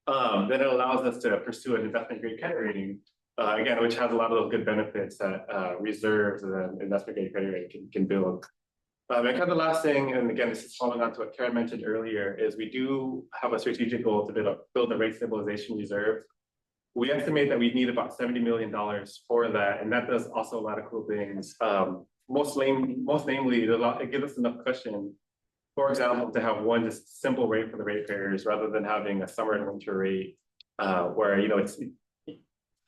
then it allows us to pursue an investment grade credit rating, again, which has a lot of those good benefits that reserves and then investment grade credit rating can build. And kind of the last thing, and again, this is following on to what Karen mentioned earlier, is we do have a strategic goal to build a rate stabilization reserve. We estimate that we need about $70 million for that, and that does also a lot of cool things. Most namely, it gives us enough cushion, for example, to have one just simple rate for the ratepayers rather than having a summer and winter rate where, it's,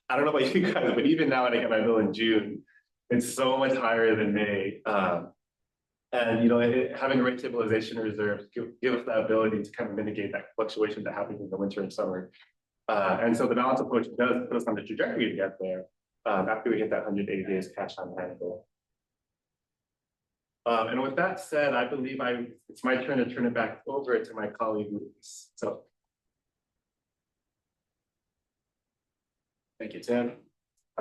I don't know about you guys, but even now when I get my bill in June, it's so much higher than May. And having a rate stabilization reserve give us the ability to kind of mitigate that fluctuation that happens in the winter and summer. And so the balance approach does put us on the trajectory to get there after we hit that 180 days cash on hand goal. And with that said, I believe it's my turn to turn it back over to my colleague Luis. So. Thank you, Tim.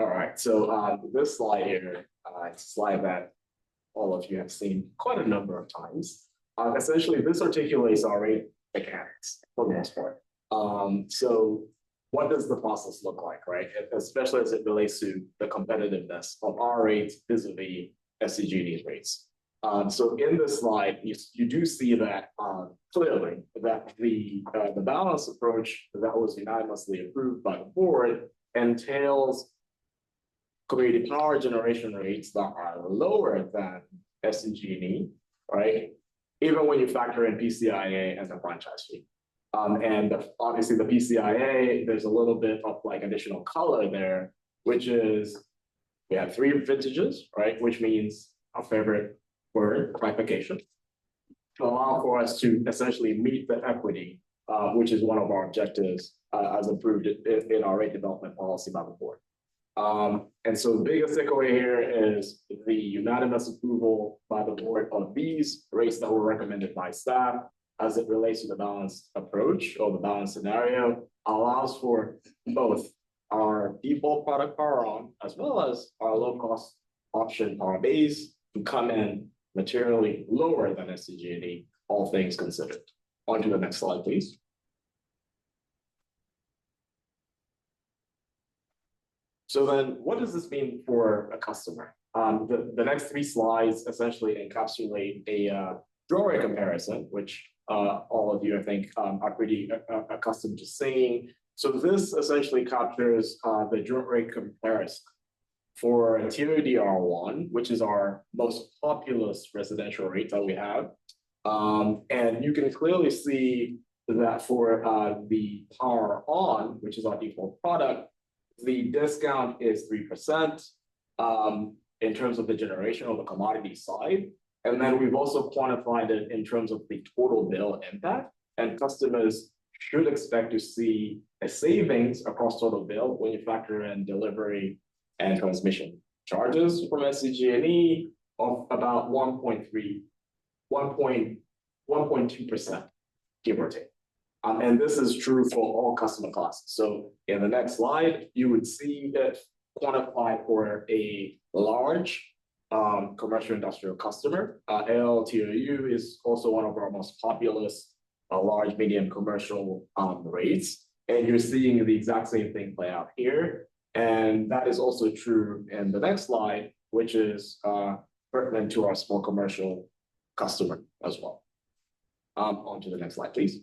All right, so this slide here, it's a slide that all of you have seen quite a number of times. Essentially, this articulates our rate mechanics for the most part. So what does the process look like, right? Especially as it relates to the competitiveness of our rates vis-a-vis SCGD's rates. So in this slide, you do see that clearly that the balanced approach that was unanimously approved by the board entails community power generation rates that are lower than SCG&E, right? Even when you factor in PCIA and the franchise fee. And obviously the PCIA, there's a little bit of like additional color there, which is we have 3 vintages, right? Which means our favorite word, clarification, to allow for us to essentially meet the equity, which is one of our objectives as approved in our rate development policy by the board. And so the biggest takeaway here is the unanimous approval by the board of these rates that were recommended by staff as it relates to the balanced approach or the balanced scenario allows for both our default product power on as well as our low cost option power base to come in materially lower than SCG&E, all things considered. On to the next slide, please. So then what does this mean for a customer? The next 3 slides essentially encapsulate a draw rate comparison, which all of you, I think, are pretty accustomed to seeing. So this essentially captures the draw rate comparison for TODR1, which is our most populous residential rate that we have. And you can clearly see that for the power on, which is our default product, the discount is 3% in terms of the generation of the commodity side. And then we've also quantified it in terms of the total bill impact. And customers should expect to see a savings across total bill when you factor in delivery and transmission charges from SCG&E of about 1.2%, give or take. And this is true for all customer classes. So in the next slide, you would see it quantified for a large commercial industrial customer. ALTOU is also one of our most populous large medium commercial rates. And you're seeing the exact same thing play out here. And that is also true in the next slide, which is pertinent to our small commercial customer as well. On to the next slide, please.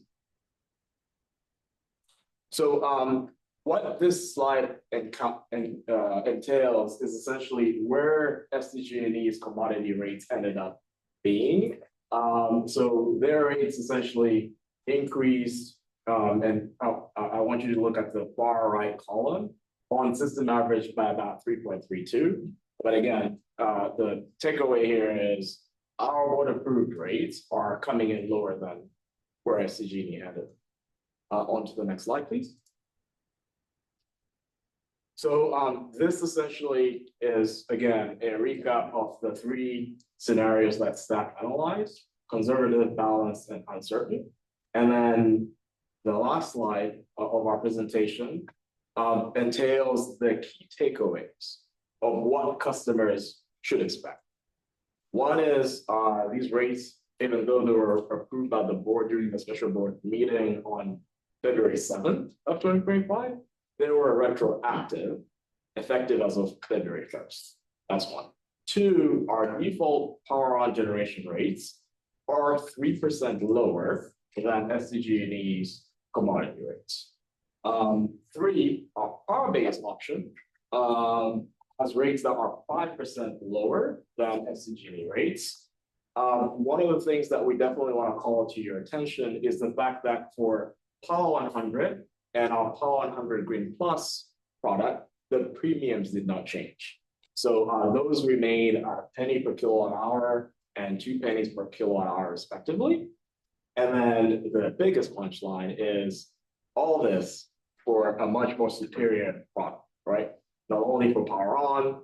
So what this slide entails is essentially where SDG&E's commodity rates ended up being. So their rates essentially increased, and I want you to look at the far right column, on system average by about 3.32. But again, the takeaway here is our board approved rates are coming in lower than where SDG&E ended. On to the next slide, please. So this essentially is, again, a recap of the 3 scenarios that staff analyzed: conservative, balanced, and uncertain. And then the last slide of our presentation entails the key takeaways of what customers should expect. One is these rates, even though they were approved by the board during the special board meeting on February 7th of 2025, they were retroactive, effective as of February 1st. That's 1. 2, our default power on generation rates are 3% lower than SDG&E's commodity rates. 3, our power-based option has rates that are 5% lower than SDG&E rates. One of the things that we definitely want to call to your attention is the fact that for Power 100 and our Power 100 Green Plus product, the premiums did not change. So those remain a penny per kilowatt hour and 2 pennies per kilowatt hour respectively. And then the biggest punchline is all this for a much more superior product, right? Not only for power on,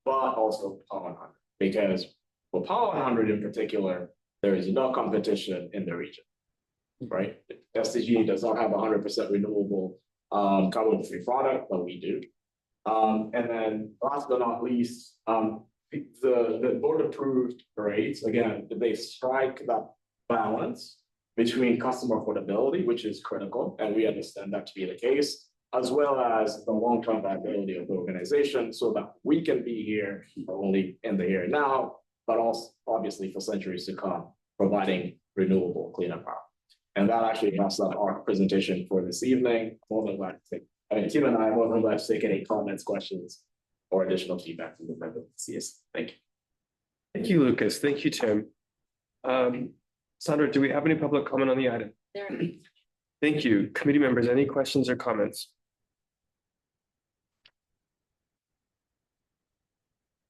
but also power 100, because For Power 100 in particular, there is no competition in the region, right? SDG does not have 100% renewable carbon-free product, but we do. And then last but not least, the board approved rates, again, they strike that balance between customer affordability, which is critical, and we understand that to be the case, as well as the long-term viability of the organization so that we can be here not only in the here and now, but also obviously for centuries to come, providing renewable cleaner power. And that actually wraps up our presentation for this evening. More than glad to take, Tim and I are more than glad to take any comments, questions, or additional feedback from the members of the CS. Thank you. Thank you, Lucas. Thank you, Tim. Sandra, do we have any public comment on the item? There. Thank you. Committee members, any questions or comments?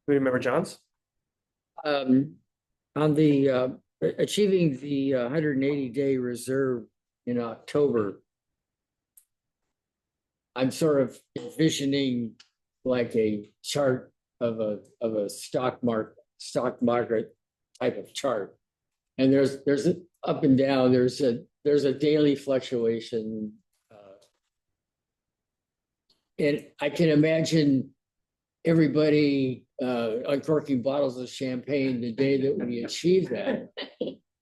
Committee member Johns? On the achieving the 180-day reserve in October, I'm sort of envisioning like a chart of a stock market type of chart. And there's an up and down, there's a daily fluctuation. And I can imagine everybody uncorking bottles of champagne the day that we achieve that.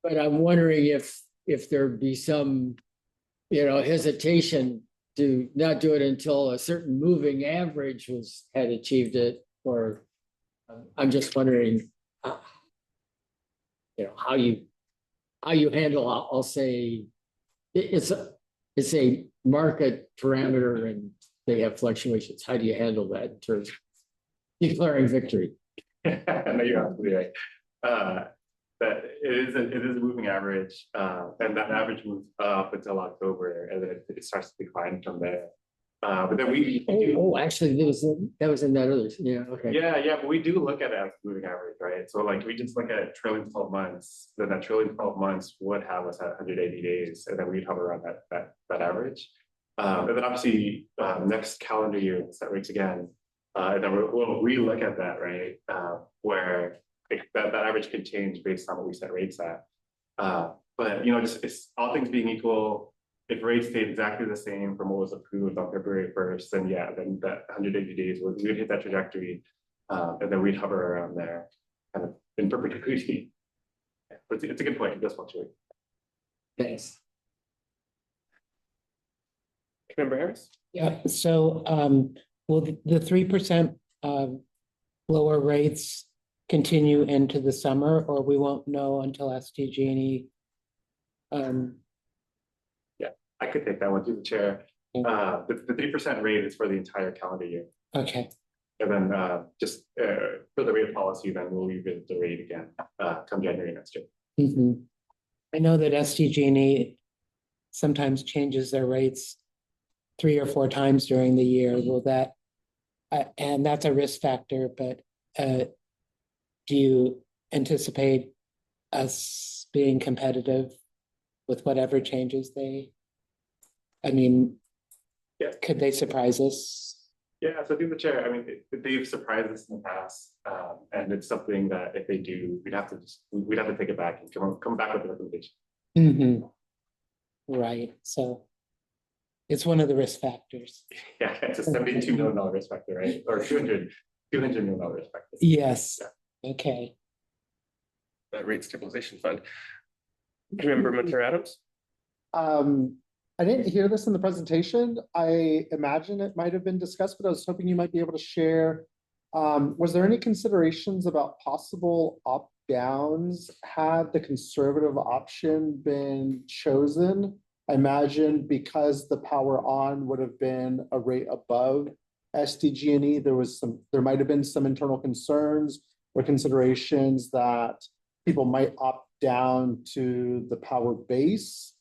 But I'm wondering if there'd be some, hesitation to not do it until a certain moving average had achieved it, or I'm just wondering, how you handle, I'll say, it's a market parameter and they have fluctuations. How do you handle that in terms of declaring victory? No, you're absolutely right. That it is a moving average, and that average moves up until October, and then it starts to decline from there. But then we actually, that was in that other, yeah, okay. Yeah, but we do look at it as a moving average, right? So like we just look at trailing 12 months, then that trailing 12 months would have us at 180 days, and then we'd hover around that average. And then obviously next calendar year we'll set rates again, and then we'll re-look at that, right? Where that average can change based on what we set rates at. But just it's all things being equal, if rates stayed exactly the same from what was approved on February 1st, then yeah, then that 180 days we would hit that trajectory, and then we'd hover around there, kind of in perpetuity. Yeah, but it's a good point. It does fluctuate. Thanks. Member Harris? Yeah, so will the 3% lower rates continue into the summer, or we won't know until SDG&E? Yeah, I could take that one through the chair. The 3% rate is for the entire calendar year. Okay. And then just for the rate policy, then we'll revisit the rate again come January next year. Mm-hmm. I know that SDG&E sometimes changes their rates 3 or 4 times during the year. Will that, and that's a risk factor, but do you anticipate us being competitive with whatever changes could they surprise us? Yeah, so through the chair, they've surprised us in the past, and it's something that if they do, we'd have to take it back and come back with a recommendation. Mm-hmm. Right, so it's one of the risk factors. Yeah, it's a $72 million risk factor, right? Or $200 million risk factor. Yes. Yeah. Okay. That rate stabilization fund. Remember Mentor Adams? I didn't hear this in the presentation. I imagine it might have been discussed, but I was hoping you might be able to share. Was there any considerations about possible opt-downs had the conservative option been chosen? I imagine because the power on would have been a rate above SDG&E, there might have been some internal concerns or considerations that people might opt down to the power base.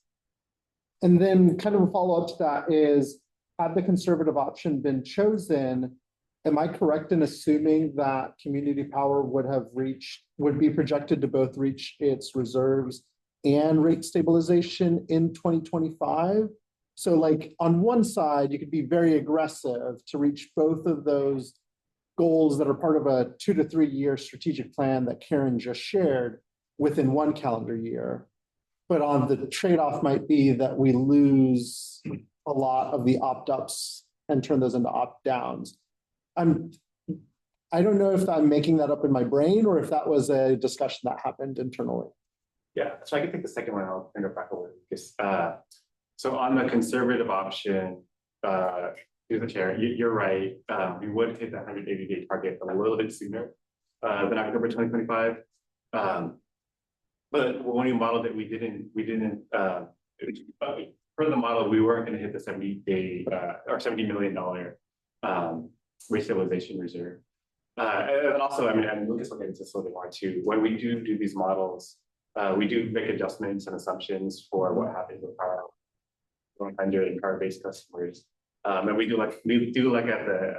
And then kind of a follow-up to that is, had the conservative option been chosen, am I correct in assuming that community power would be projected to both reach its reserves and rate stabilization in 2025? So like on one side, you could be very aggressive to reach both of those goals that are part of a 2 to 3 year strategic plan that Karen just shared within 1 calendar year. But on the trade-off might be that we lose a lot of the opt-ups and turn those into opt-downs. I don't know if I'm making that up in my brain or if that was a discussion that happened internally. Yeah, so I can take the second one. I'll turn it back over. Because, so on the conservative option, through the chair, you're right. We would hit the 180-day target a little bit sooner than October 2025. But when we modeled it, we didn't. Per the model, we weren't going to hit the 70-day or $70 million rate stabilization reserve. And also, I mean, and Lucas will get into this a little bit more too. When we do these models, we do make adjustments and assumptions for what happens with power 100 and power-based customers. And we do look at the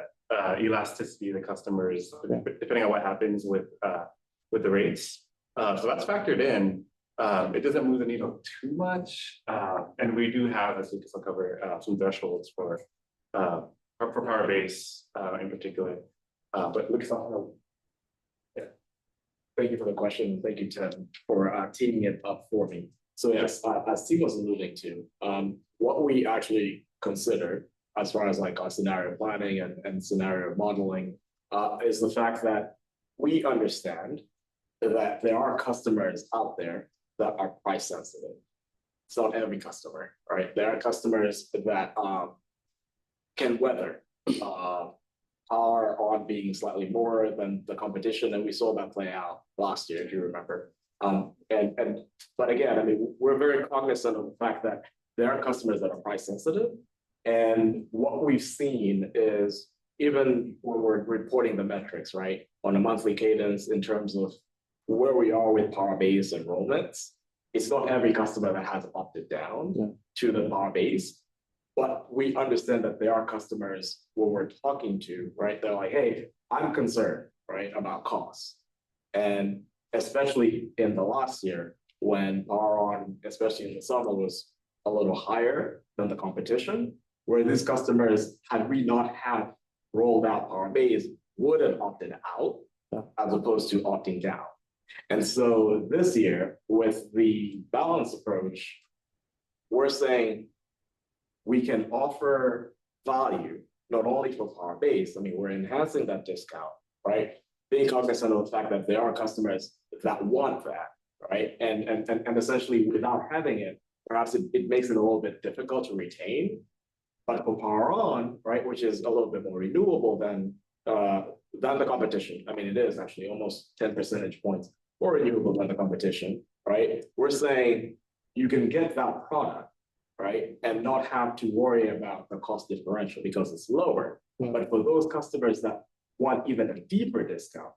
elasticity of the customers depending on what happens with the rates. So that's factored in. It doesn't move the needle too much, and we do have, as Lucas will cover, some thresholds for power base in particular. But Lucas, yeah. Thank you for the question. Thank you, Tim, for teaming it up for me. So yes, as Tim was alluding to, what we actually considered as far as like our scenario planning and scenario modeling is the fact that we understand that there are customers out there that are price sensitive. It's not every customer, right? There are customers that can weather power on being slightly more than the competition, and we saw that play out last year, if you remember. But again, I mean, we're very cognizant of the fact that there are customers that are price sensitive, and what we've seen is even when we're reporting the metrics, right, on a monthly cadence in terms of where we are with power base enrollments, it's not every customer that has opted down to the power base, but we understand that there are customers who we're talking to, right? They're like, hey, I'm concerned, right, about costs. And especially in the last year when power on, especially in the summer, was a little higher than the competition, where these customers, had we not had rolled out power base, would have opted out as opposed to opting down. And so this year, with the balanced approach, we're saying we can offer value not only for power base, I mean, we're enhancing that discount, right? Being cognizant of the fact that there are customers that want that, right? And essentially without having it, perhaps it makes it a little bit difficult to retain. But for power on, right, which is a little bit more renewable than the competition. I mean, it is actually almost 10 percentage points more renewable than the competition, right? We're saying you can get that product, right, and not have to worry about the cost differential because it's lower. But for those customers that want even a deeper discount,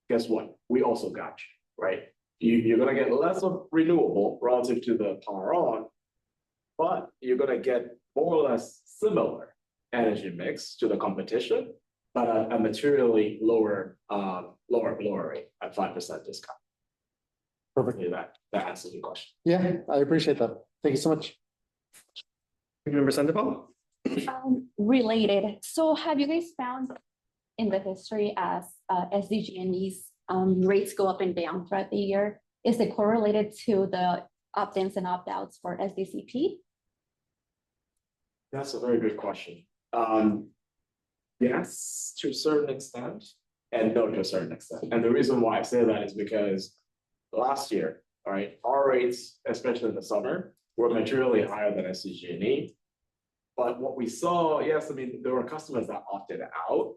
guess what? We also got you, right? You're going to get less of renewable relative to the power on, but you're going to get more or less similar energy mix to the competition, but a materially lower rate at 5% discount. Perfect. That answers your question. Yeah, I appreciate that. Thank you so much. Member Sandoval? Related. So have you guys found in the history as SDG&E's rates go up and down throughout the year, is it correlated to the opt-ins and opt-outs for SDCP? That's a very good question. Yes, to a certain extent, and no to a certain extent. And the reason why I say that is because last year, all right, our rates, especially in the summer, were materially higher than SDG&E. But what we saw, yes, I mean, there were customers that opted out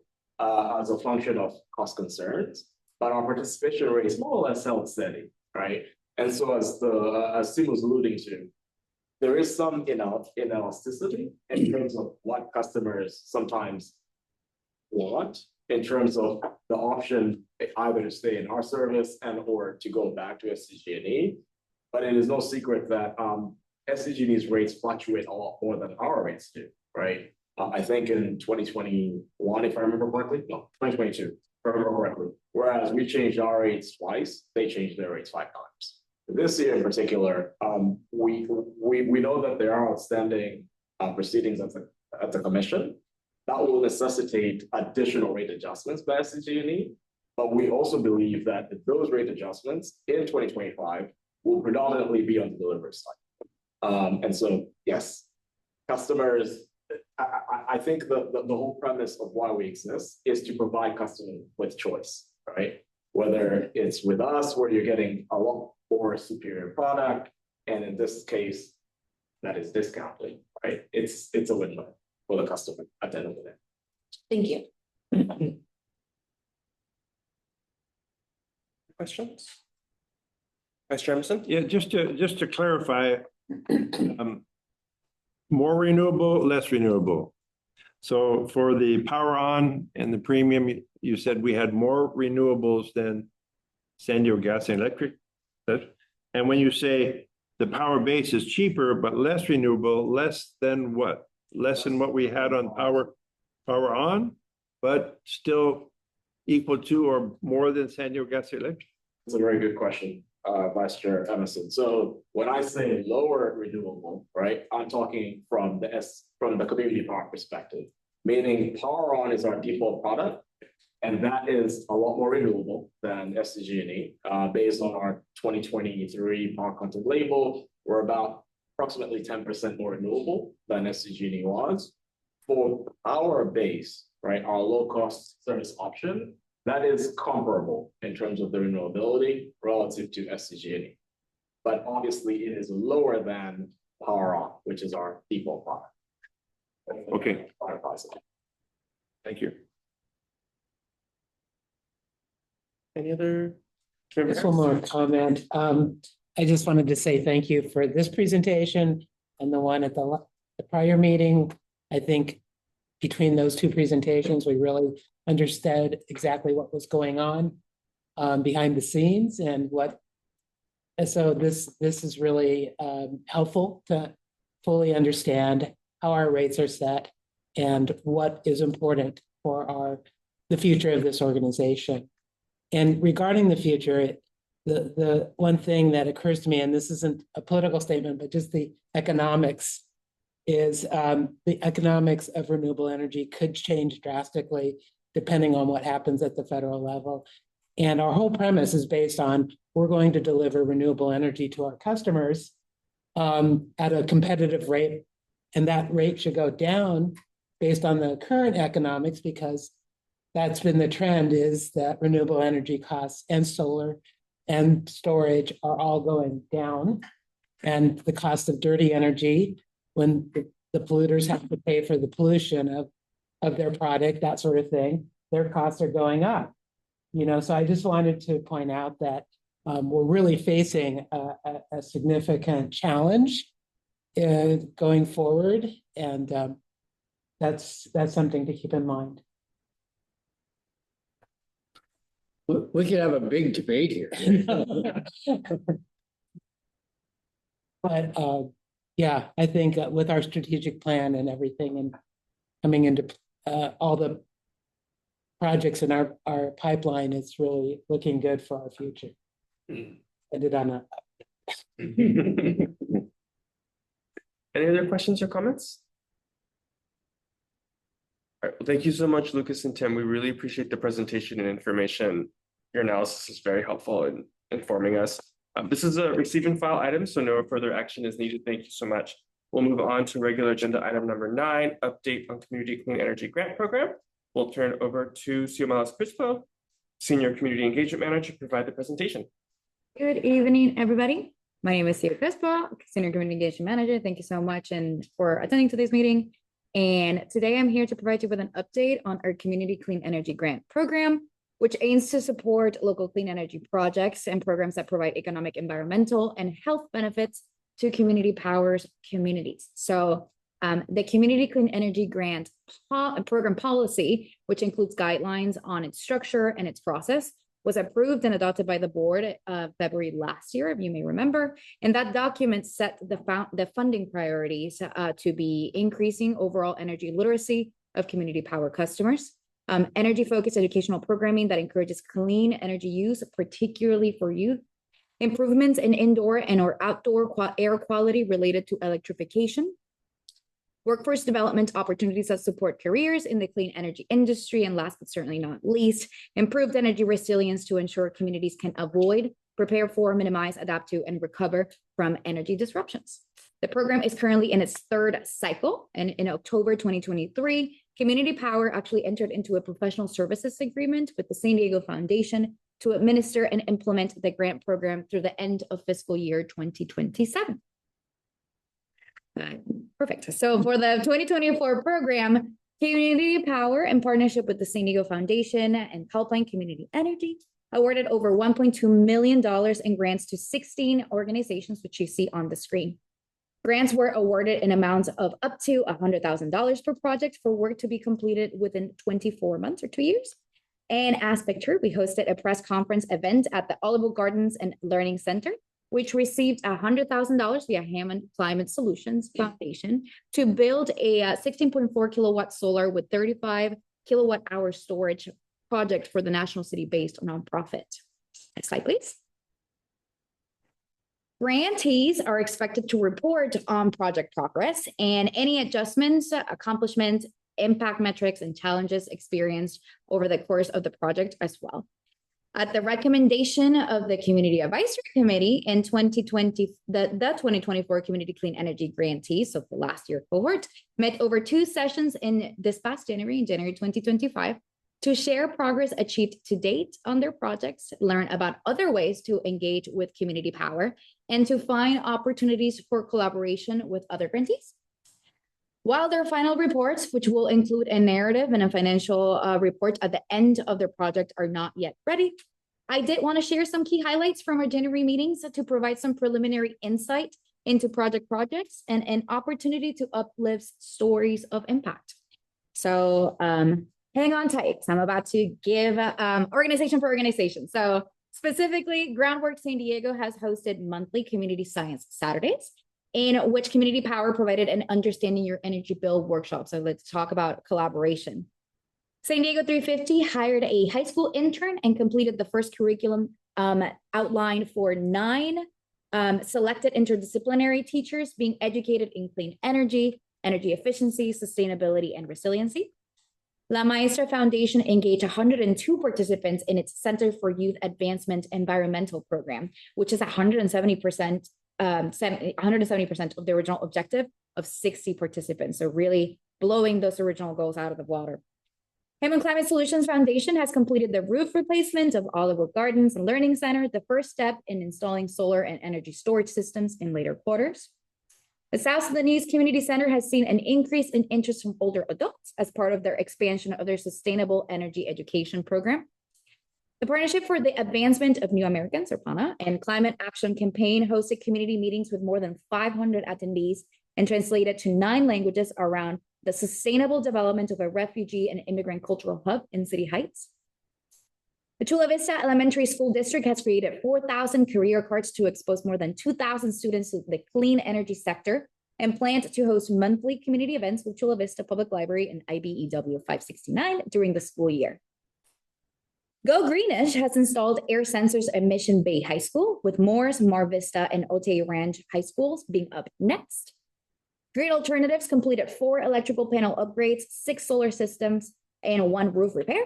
as a function of cost concerns, but our participation rates more or less held steady, right? And so as Tim was alluding to, there is some inelasticity in terms of what customers sometimes want in terms of the option either to stay in our service and or to go back to SDG&E. But it is no secret that SDG&E's rates fluctuate a lot more than our rates do, right? I think in 2021, if I remember correctly, no, 2022, if I remember correctly, whereas we changed our rates twice, they changed their rates 5 times. This year in particular, we know that there are outstanding proceedings at the commission, that will necessitate additional rate adjustments by SDG&E. But we also believe that those rate adjustments in 2025 will predominantly be on the delivery side. And so, yes, customers, I think the whole premise of why we exist is to provide customers with choice, right? Whether it's with us, where you're getting a lot more superior product, and in this case, that is discounted, right? It's a win-win for the customer at the end of the day. Thank you. Questions? Vice Chair Emerson? Yeah, just to clarify, more renewable, less renewable. So for the power on and the premium, you said we had more renewables than San Diego Gas and Electric. And when you say the power base is cheaper, but less renewable, less than what? Less than what we had on power on, but still equal to or more than San Diego Gas and Electric? It's a very good question, Vice Chair Emerson. So when I say lower renewable, right, I'm talking from the community power perspective, meaning power on is our default product, and that is a lot more renewable than SDG&E. Based on our 2023 power content label, we're about approximately 10% more renewable than SDG&E was. For our base, right, our low cost service option, that is comparable in terms of the renewability relative to SDG&E. But obviously it is lower than power on, which is our default product. Okay. Thank you. Any other? Just one more comment. I just wanted to say thank you for this presentation and the one at the prior meeting. I think between those two presentations, we really understood exactly what was going on behind the scenes and so this is really helpful to fully understand how our rates are set and what is important for the future of this organization. And regarding the future, the one thing that occurs to me, and this isn't a political statement, but just the economics, is the economics of renewable energy could change drastically depending on what happens at the federal level. And our whole premise is based on we're going to deliver renewable energy to our customers at a competitive rate, and that rate should go down based on the current economics, because that's been the trend, is that renewable energy costs and solar and storage are all going down. And the cost of dirty energy, when the polluters have to pay for the pollution of their product, that sort of thing, their costs are going up. So I just wanted to point out that we're really facing a significant challenge going forward, and that's something to keep in mind. We could have a big debate here. But yeah, I think with our strategic plan and everything, and coming into all the projects in our pipeline, it's really looking good for our future. Ended on a. Any other questions or comments? All right, well, thank you so much, Lucas and Tim. We really appreciate the presentation and information. Your analysis is very helpful in informing us. This is a receive and file item, so no further action is needed. Thank you so much. We'll move on to regular agenda item number 9, update on Community Clean Energy Grant Program. We'll turn over to Xiomara Crispo, Senior Community Engagement Manager, to provide the presentation. Good evening, everybody. My name is Xiomara Crispo, Senior Community Engagement Manager. Thank you so much for attending today's meeting. And today I'm here to provide you with an update on our Community Clean Energy Grant Program, which aims to support local clean energy projects and programs that provide economic, environmental, and health benefits to community powers communities. So the Community Clean Energy Grant Program policy, which includes guidelines on its structure and its process, was approved and adopted by the board February last year, if you may remember. And that document set the funding priorities to be increasing overall energy literacy of community power customers, energy-focused educational programming that encourages clean energy use, particularly for youth, improvements in indoor and or outdoor air quality related to electrification, workforce development opportunities that support careers in the clean energy industry, and last but certainly not least, improved energy resilience to ensure communities can avoid, prepare for, minimize, adapt to, and recover from energy disruptions. The program is currently in its third cycle, and in October 2023, Community Power actually entered into a professional services agreement with the San Diego Foundation to administer and implement the grant program through the end of fiscal year 2027. Perfect. So for the 2024 program, Community Power, in partnership with the San Diego Foundation and Calpine Community Energy, awarded over $1.2 million in grants to 16 organizations, which you see on the screen. Grants were awarded in amounts of up to $100,000 per project for work to be completed within 24 months or 2 years. And as pictured, we hosted a press conference event at the Olive Gardens and Learning Center, which received $100,000 via Hammond Climate Solutions Foundation to build a 16.4 kilowatt solar with 35 kilowatt hour storage project for the National City-based nonprofit. Next slide, please. Grantees are expected to report on project progress and any adjustments, accomplishments, impact metrics, and challenges experienced over the course of the project as well. At the recommendation of the Community Advisory Committee in 2020, the 2024 Community Clean Energy Grantees, so the last year cohort, met over 2 sessions in this past January, in January 2025, to share progress achieved to date on their projects, learn about other ways to engage with Community Power, and to find opportunities for collaboration with other grantees. While their final reports, which will include a narrative and a financial report at the end of their project, are not yet ready, I did want to share some key highlights from our January meetings to provide some preliminary insight into projects and an opportunity to uplift stories of impact. So hang on tight. I'm about to give organization for organization. So specifically, Groundwork San Diego has hosted monthly community science Saturdays, in which Community Power provided an Understanding Your Energy Bill workshop. So let's talk about collaboration. San Diego 350 hired a high school intern and completed the first curriculum outline for 9 selected interdisciplinary teachers being educated in clean energy, energy efficiency, sustainability, and resiliency. La Maestra Foundation engaged 102 participants in its Center for Youth Advancement Environmental Program, which is 170% of the original objective of 60 participants. So really blowing those original goals out of the water. Hammond Climate Solutions Foundation has completed the roof replacement of Olive Gardens and Learning Center, the first step in installing solar and energy storage systems in later quarters. The South Sudanese Community Center has seen an increase in interest from older adults as part of their expansion of their sustainable energy education program. The Partnership for the Advancement of New Americans, or PANA, and Climate Action Campaign hosted community meetings with more than 500 attendees and translated to 9 languages around the sustainable development of a refugee and immigrant cultural hub in City Heights. The Chula Vista Elementary School District has created 4,000 career cards to expose more than 2,000 students to the clean energy sector and plans to host monthly community events with Chula Vista Public Library and IBEW 569 during the school year. Go Greenish has installed air sensors at Mission Bay High School, with Morris, Mar Vista, and Otay Ranch High Schools being up next. Green Alternatives completed 4 electrical panel upgrades, 6 solar systems, and 1 roof repair.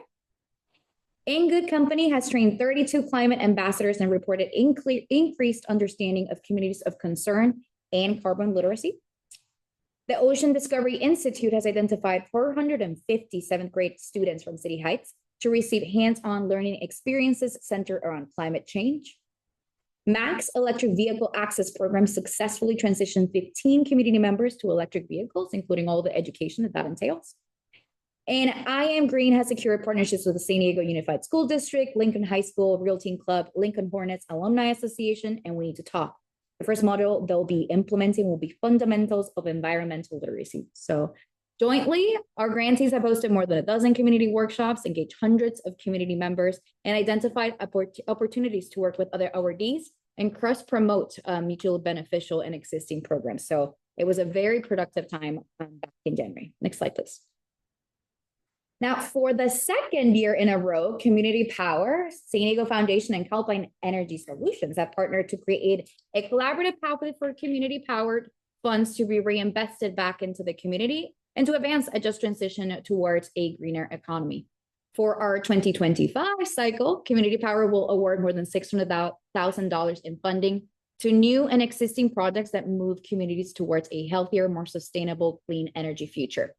In Good Company has trained 32 climate ambassadors and reported increased understanding of communities of concern and carbon literacy. The Ocean Discovery Institute has identified 450 7th grade students from City Heights to receive hands-on learning experiences centered around climate change. Max Electric Vehicle Access Program successfully transitioned 15 community members to electric vehicles, including all the education that entails. And I Am Green has secured partnerships with the San Diego Unified School District, Lincoln High School, Real Teen Club, Lincoln Hornets Alumni Association, and We Need to Talk. The first module they'll be implementing will be fundamentals of environmental literacy. So jointly, our grantees have hosted more than a dozen community workshops, engaged hundreds of community members, and identified opportunities to work with other awardees and cross-promote mutually beneficial and existing programs. So it was a very productive time back in January. Next slide, please. Now, for the second year in a row, Community Power, San Diego Foundation, and Calpine Energy Solutions have partnered to create a collaborative pathway for community-powered funds to be reinvested back into the community and to advance a just transition towards a greener economy. For our 2025 cycle, Community Power will award more than $600,000 in funding to new and existing projects that move communities towards a healthier, more sustainable, clean energy future.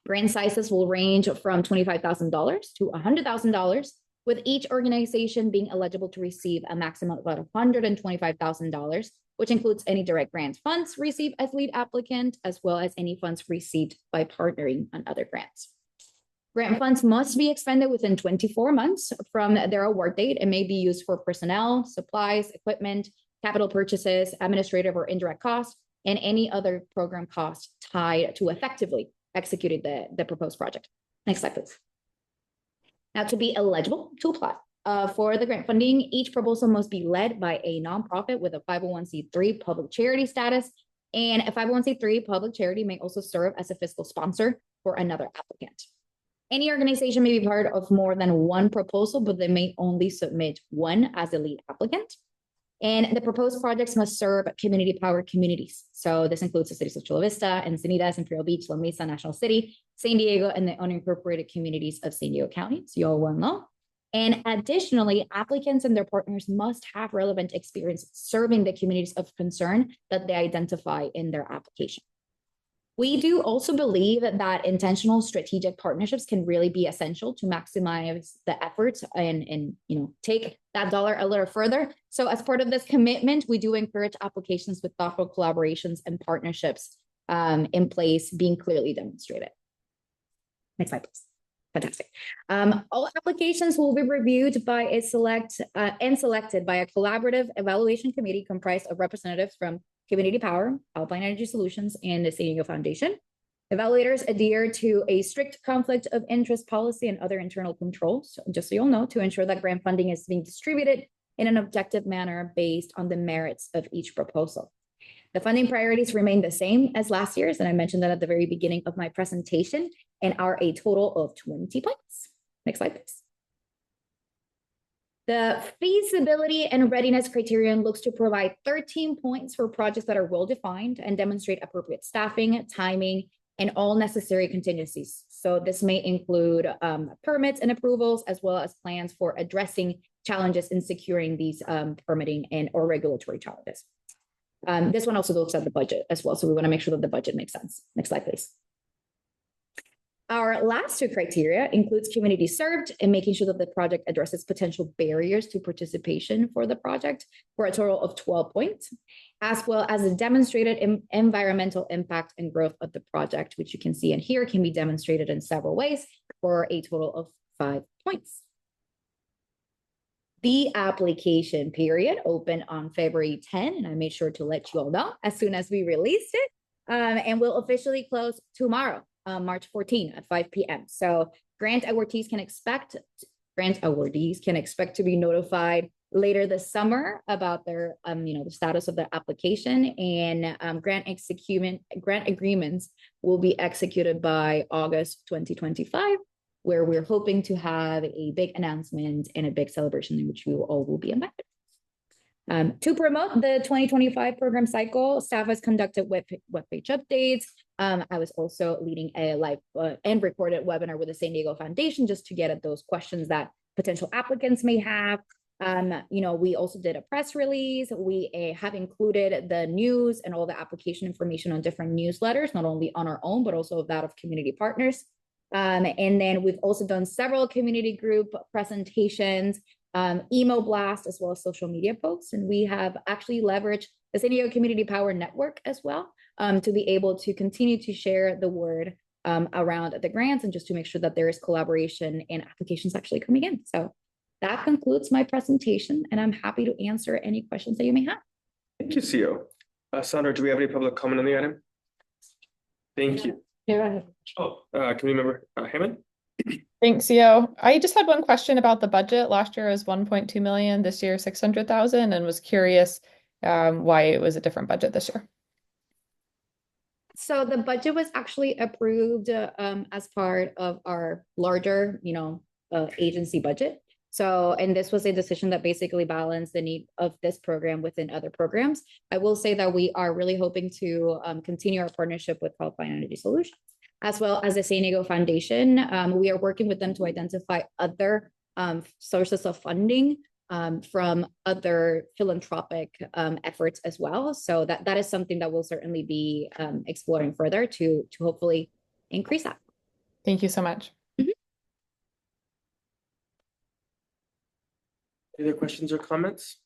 Grant sizes will range from $25,000 to $100,000, with each organization being eligible to receive a maximum of $125,000, which includes any direct grant funds received as lead applicant, as well as any funds received by partnering on other grants. Grant funds must be expended within 24 months from their award date and may be used for personnel, supplies, equipment, capital purchases, administrative or indirect costs, and any other program costs tied to effectively executing the proposed project. Next slide, please. Now, to be eligible to apply for the grant funding, each proposal must be led by a nonprofit with a 501c3 public charity status, and a 501c3 public charity may also serve as a fiscal sponsor for another applicant. Any organization may be part of more than one proposal, but they may only submit one as a lead applicant. And the proposed projects must serve community power communities. So this includes the cities of Chula Vista, Encinitas, Imperial Beach, La Mesa, National City, San Diego, and the unincorporated communities of San Diego County, so you all well know. And additionally, applicants and their partners must have relevant experience serving the communities of concern that they identify in their application. We do also believe that intentional strategic partnerships can really be essential to maximize the efforts and take that dollar a little further. So as part of this commitment, we do encourage applications with thoughtful collaborations and partnerships in place being clearly demonstrated. Next slide, please. Fantastic. All applications will be reviewed by a selected by a collaborative evaluation committee comprised of representatives from Community Power, Alpine Energy Solutions, and the San Diego Foundation. Evaluators adhere to a strict conflict of interest policy and other internal controls, just so you'll know, to ensure that grant funding is being distributed in an objective manner based on the merits of each proposal. The funding priorities remain the same as last year's, and I mentioned that at the very beginning of my presentation, and are a total of 20 points. Next slide, please. The feasibility and readiness criterion looks to provide 13 points for projects that are well-defined and demonstrate appropriate staffing, timing, and all necessary contingencies. So this may include permits and approvals, as well as plans for addressing challenges in securing these permitting and or regulatory challenges. This one also looks at the budget as well, so we want to make sure that the budget makes sense. Next slide, please. Our last two criteria includes community served and making sure that the project addresses potential barriers to participation for the project for a total of 12 points, as well as the demonstrated environmental impact and growth of the project, which you can see in here can be demonstrated in several ways for a total of 5 points. The application period opened on February 10, and I made sure to let you all know as soon as we released it, and will officially close tomorrow. March 14 at 5 p.m. So grant awardees can expect to be notified later this summer about their the status of their application, and grant agreements will be executed by August 2025, where we're hoping to have a big announcement and a big celebration in which we all will be invited. To promote the 2025 program cycle, staff has conducted webpage updates. I was also leading a live and recorded webinar with the San Diego Foundation just to get at those questions that potential applicants may have. We also did a press release. We have included the news and all the application information on different newsletters, not only on our own, but also that of community partners. And then we've also done several community group presentations, email blast, as well as social media posts. And we have actually leveraged the San Diego Community Power Network as well to be able to continue to share the word around the grants and just to make sure that there is collaboration and applications actually coming in. So that concludes my presentation, and I'm happy to answer any questions that you may have. Thank you, CEO. Sandra, do we have any public comment on the item? Thank you. Yeah. Committee member Hammond? Thanks, CEO. I just had one question about the budget. Last year was 1.2 million, this year 600,000, and was curious why it was a different budget this year. So the budget was actually approved as part of our larger, agency budget. So, and this was a decision that basically balanced the need of this program within other programs. I will say that we are really hoping to continue our partnership with Qualified Energy Solutions, as well as the San Diego Foundation. We are working with them to identify other sources of funding from other philanthropic efforts as well. So that is something that we'll certainly be exploring further to hopefully increase that. Thank you so much. Any other questions or comments?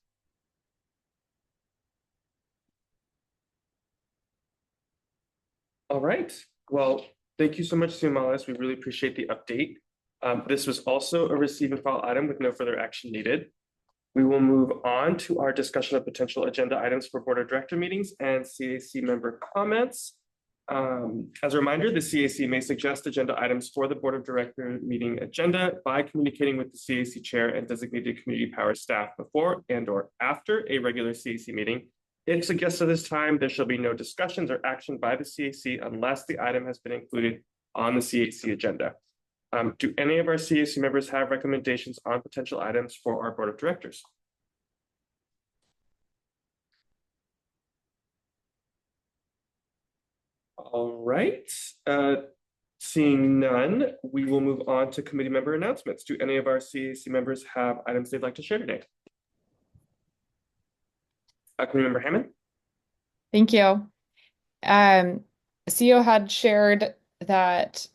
All right, well, thank you so much, Sumalis. We really appreciate the update. This was also a receive and file item with no further action needed. We will move on to our discussion of potential agenda items for Board of Director meetings and CAC member comments. As a reminder, the CAC may suggest agenda items for the Board of Director meeting agenda by communicating with the CAC chair and designated community power staff before and/or after a regular CAC meeting. If suggested this time, there shall be no discussions or action by the CAC unless the item has been included on the CAC agenda. Do any of our CAC members have recommendations on potential items for our Board of Directors? All right, seeing none, we will move on to committee member announcements. Do any of our CAC members have items they'd like to share today? Committee member Hammond? Thank you. CEO had shared that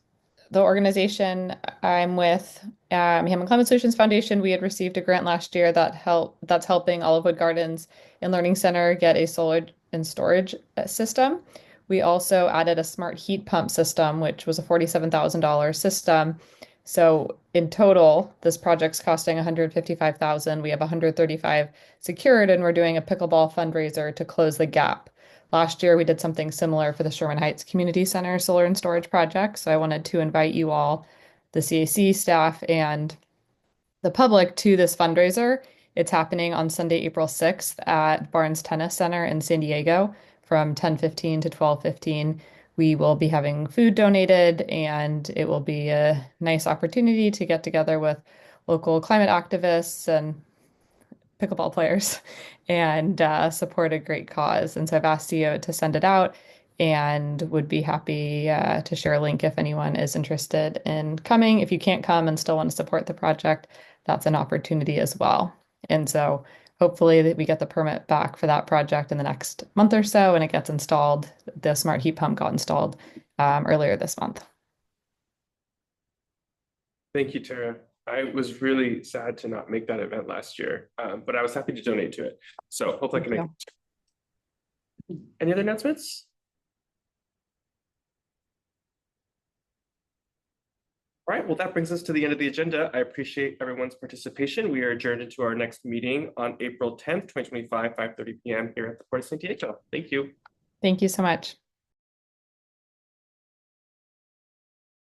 the organization I'm with, Hammond Climate Solutions Foundation, we had received a grant last year that's helping Olivewood Gardens and Learning Center get a solar and storage system. We also added a smart heat pump system, which was a $47,000 system. So in total, this project's costing $155,000. We have $135,000 secured, and we're doing a pickleball fundraiser to close the gap. Last year, we did something similar for the Sherman Heights Community Center Solar and Storage Project. So I wanted to invite you all, the CAC staff and the public, to this fundraiser. It's happening on Sunday, April 6th at Barnes Tennis Center in San Diego from 10:15 to 12:15. We will be having food donated, and it will be a nice opportunity to get together with local climate activists and pickleball players and support a great cause. And so I've asked CEO to send it out and would be happy to share a link if anyone is interested in coming. If you can't come and still want to support the project, that's an opportunity as well. And so hopefully that we get the permit back for that project in the next month or so and it gets installed. The smart heat pump got installed earlier this month. Thank you, Tara. I was really sad to not make that event last year, but I was happy to donate to it. So hopefully I can make it. Any other announcements? All right, well, that brings us to the end of the agenda. I appreciate everyone's participation. We are adjourned into our next meeting on April 10th, 2025, 5:30 p.m. here at the Port of San Diego. Thank you. Thank you so much.